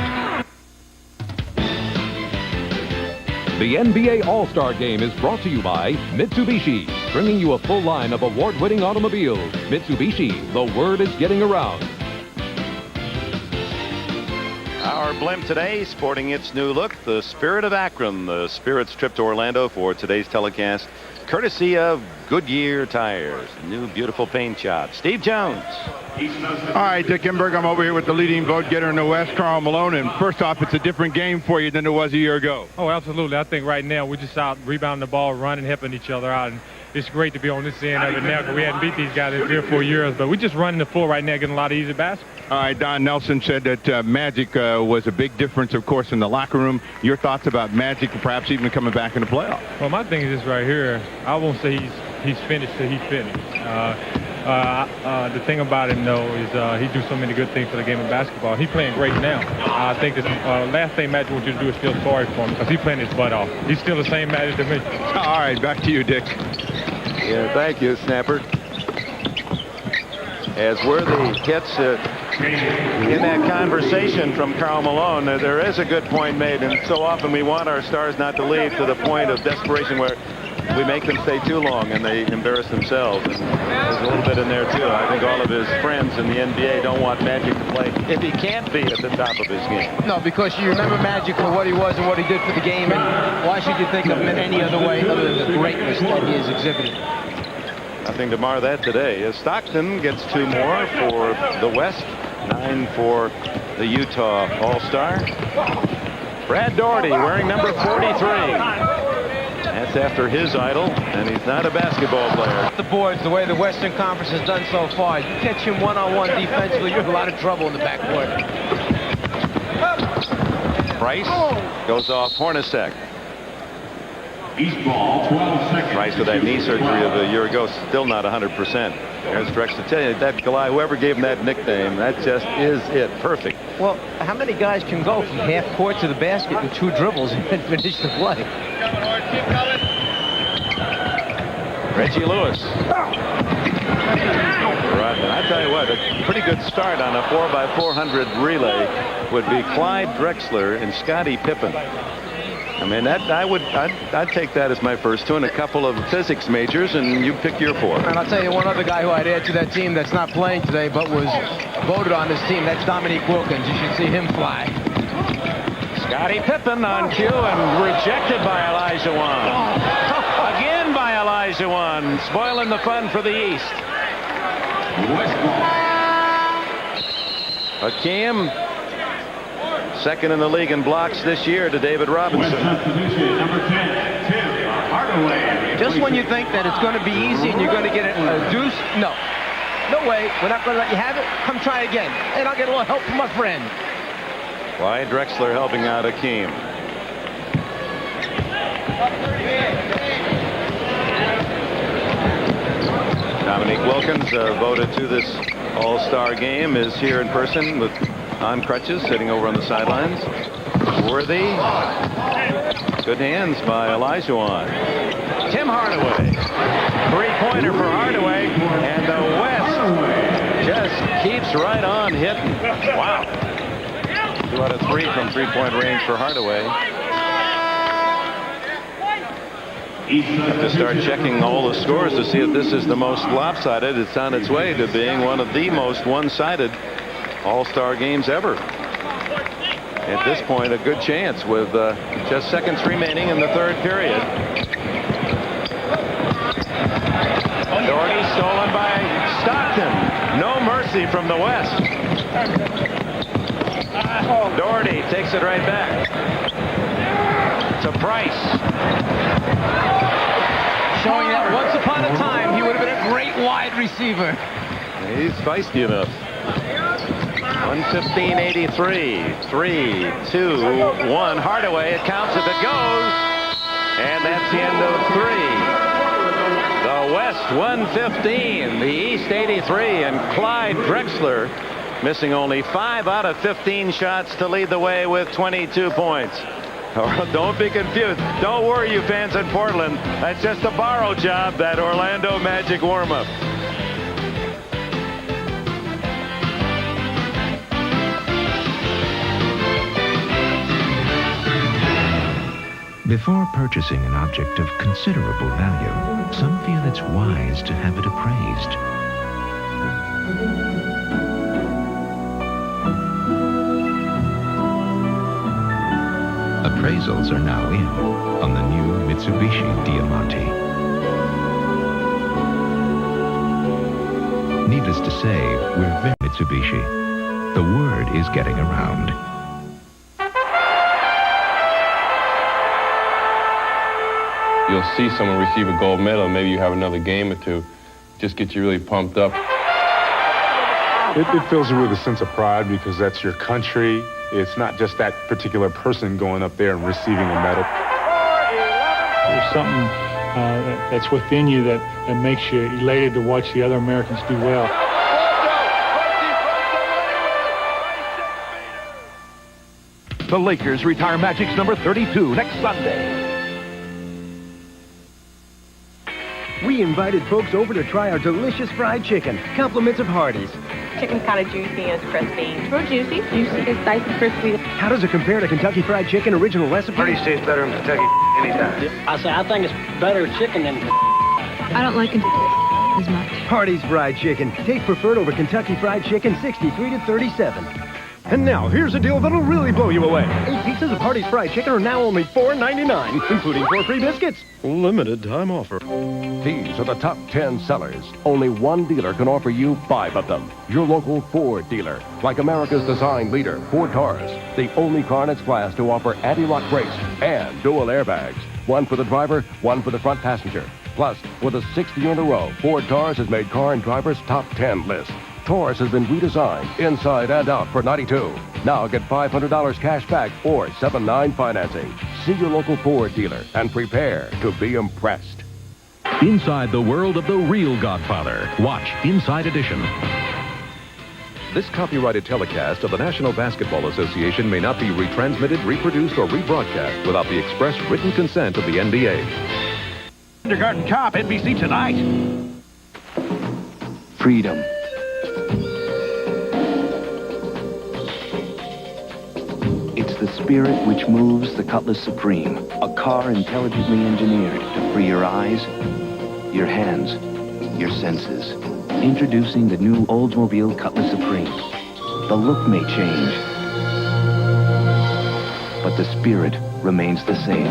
[SPEAKER 10] The NBA All-Star Game is brought to you by Mitsubishi, bringing you a full line of award-winning automobiles. Mitsubishi, the word is getting around.
[SPEAKER 20] Our blimp today, sporting its new look, the Spirit of Akron. The Spirit's trip to Orlando for today's telecast, courtesy of Goodyear Tires. New beautiful paint job. Steve Jones.
[SPEAKER 3] All right, Dick Enberg, I'm over here with the leading vote getter in the West, Karl Malone. And first off, it's a different game for you than it was a year ago.
[SPEAKER 22] Oh, absolutely. I think right now we're just out rebounding the ball, running, helping each other out. And it's great to be on this end of it now because we hadn't beat these guys in 3 or 4 years. But we're just running the floor right now, getting a lot of easy baskets.
[SPEAKER 3] All right, Don Nelson said that Magic was a big difference, of course, in the locker room. Your thoughts about Magic perhaps even coming back in the playoffs?
[SPEAKER 22] Well, my thing is this right here. I won't say he's he's finished till he finished. The thing about him, though, is he do so many good things for the game of basketball. He's playing great now. I think the last thing Magic wants you to do is feel sorry for him because he's playing his butt off. He's still the same Magic to me.
[SPEAKER 3] All right, back to you, Dick.
[SPEAKER 20] Yeah, thank you, Snapper. As Worthy hits in that conversation from Karl Malone, there is a good point made, and so often we want our stars not to leave to the point of desperation where we make them stay too long and they embarrass themselves. And there's a little bit in there, too. I think all of his friends in the NBA don't want Magic to play if he can't be at the top of his game.
[SPEAKER 28] No, because you remember Magic for what he was and what he did for the game, and why should you think of him in any other way other than the greatness that he has exhibited?
[SPEAKER 20] Nothing to mar that today. As Stockton gets 2 more for the West, 9 for the Utah All-Star. Brad Daugherty wearing number 43. That's after his idol, and he's not a basketball player.
[SPEAKER 28] The boards, the way the Western Conference has done so far, you catch him one-on-one defensively, you're in a lot of trouble in the backcourt.
[SPEAKER 20] Price goes off Hornacek.
[SPEAKER 21] East ball, 12 seconds.
[SPEAKER 20] Price with that knee surgery of a year ago, still not 100%. There's Drex to tell you that guy, whoever gave him that nickname, that just is it. Perfect.
[SPEAKER 28] Well, how many guys can go from half court to the basket in 2 dribbles and finish the play?
[SPEAKER 20] Reggie Lewis. Right, and I tell you what, a pretty good start on a 4x400 relay would be Clyde Drexler and Scottie Pippen. I mean, I'd take that as my first 2 and a couple of physics majors, and you pick your 4.
[SPEAKER 28] And I'll tell you one other guy who I'd add to that team that's not playing today but was voted on this team. That's Dominique Wilkins. You should see him fly.
[SPEAKER 20] Scottie Pippen on cue and rejected by Elijah Wan. Again by Elijah Wan, spoiling the fun for the East. Hakeem, second in the league in blocks this year to David Robinson.
[SPEAKER 28] Just when you think that it's going to be easy and you're going to get it a deuce, no way, we're not going to let you have it. Come try again, and I'll get a little help from my friend.
[SPEAKER 20] Clyde Drexler helping out Hakeem. Dominique Wilkins, voted to this All-Star game, is here in person on crutches, sitting over on the sidelines. Worthy. Good hands by Elijah Wan. Tim Hardaway. 3-pointer for Hardaway, and the West just keeps right on hitting. Wow. 2 out of 3 from 3-point range for Hardaway. Have to start checking all the scores to see if this is the most lopsided. It's on its way to being one of the most one-sided All-Star games ever. At this point, a good chance with just seconds remaining in the 3rd period. Daugherty stolen by Stockton. No mercy from the West. Daugherty takes it right back to Price.
[SPEAKER 28] Showing that once upon a time he would have been a great wide receiver.
[SPEAKER 20] He's feisty enough. 1:15:83. 3, 2, 1. Hardaway, it counts if it goes. And that's the end of 3. The West 115, the East 83, and Clyde Drexler missing only 5 out of 15 shots to lead the way with 22 points. Don't be confused. Don't worry, you fans in Portland. That's just a borrow job, that Orlando Magic warm-up.
[SPEAKER 19] Before purchasing an object of considerable value, some feel it's wise to have it appraised. Appraisals are now in on the new Mitsubishi Diamante. Needless to say, we're very Mitsubishi. The word is getting around.
[SPEAKER 4] You'll see someone receive a gold medal, maybe you have another game or two, just get you really pumped up.
[SPEAKER 6] It fills you with a sense of pride because that's your country. It's not just that particular person going up there and receiving a medal.
[SPEAKER 24] There's something
[SPEAKER 2] that's within you that makes you elated to watch the other Americans do well.
[SPEAKER 23] The Lakers retire Magic's number 32 next Sunday.
[SPEAKER 7] We invited folks over to try our delicious fried chicken, compliments of Hardee's.
[SPEAKER 12] Chicken's kind of juicy and it's crispy. Real juicy. Juicy is nice and crispy.
[SPEAKER 7] How does it compare to Kentucky Fried Chicken original recipe?
[SPEAKER 9] Hardee's tastes better than Kentucky anytime.
[SPEAKER 14] I think it's better chicken than...
[SPEAKER 12] I don't like Kentucky as much.
[SPEAKER 7] Hardee's Fried Chicken. Taste preferred over Kentucky Fried Chicken, 63 to 37. And now, here's a deal that'll really blow you away. 8 pizzas of Hardee's Fried Chicken are now only $4.99, including 4 free biscuits. Limited time offer.
[SPEAKER 15] These are the top 10 sellers. Only one dealer can offer you 5 of them. Your local Ford dealer. Like America's design leader, Ford Taurus. The only car in its class to offer anti-lock brakes and dual airbags. One for the driver, one for the front passenger. Plus, for the 6th year in a row, Ford Taurus has made Car and Driver's top 10 list. Taurus has been redesigned inside and out for '92. Now get $500 cash back or 7-9 financing. See your local Ford dealer and prepare to be impressed.
[SPEAKER 23] Inside the world of the real Godfather. Watch Inside Edition.
[SPEAKER 25] This copyrighted telecast of the National Basketball Association may not be retransmitted, reproduced, or rebroadcast without the express written consent of the NBA.
[SPEAKER 23] Kindergarten Cop, NBC tonight.
[SPEAKER 11] Freedom. It's the spirit which moves the Cutlass Supreme, a car intelligently engineered to free your eyes, your hands, your senses. Introducing the new Oldsmobile Cutlass Supreme. The look may change, but the spirit remains the same.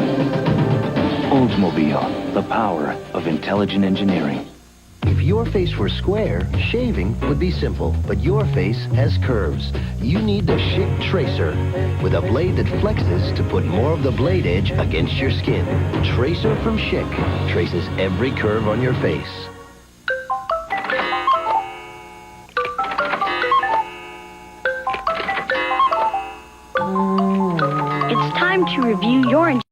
[SPEAKER 11] Oldsmobile, the power of intelligent engineering.
[SPEAKER 26] If your face were square, shaving would be simple, but your face has curves. You need the Schick Tracer, with a blade that flexes to put more of the blade edge against your skin. Tracer from Schick traces every curve on your face.
[SPEAKER 27] It's time to review your insurance.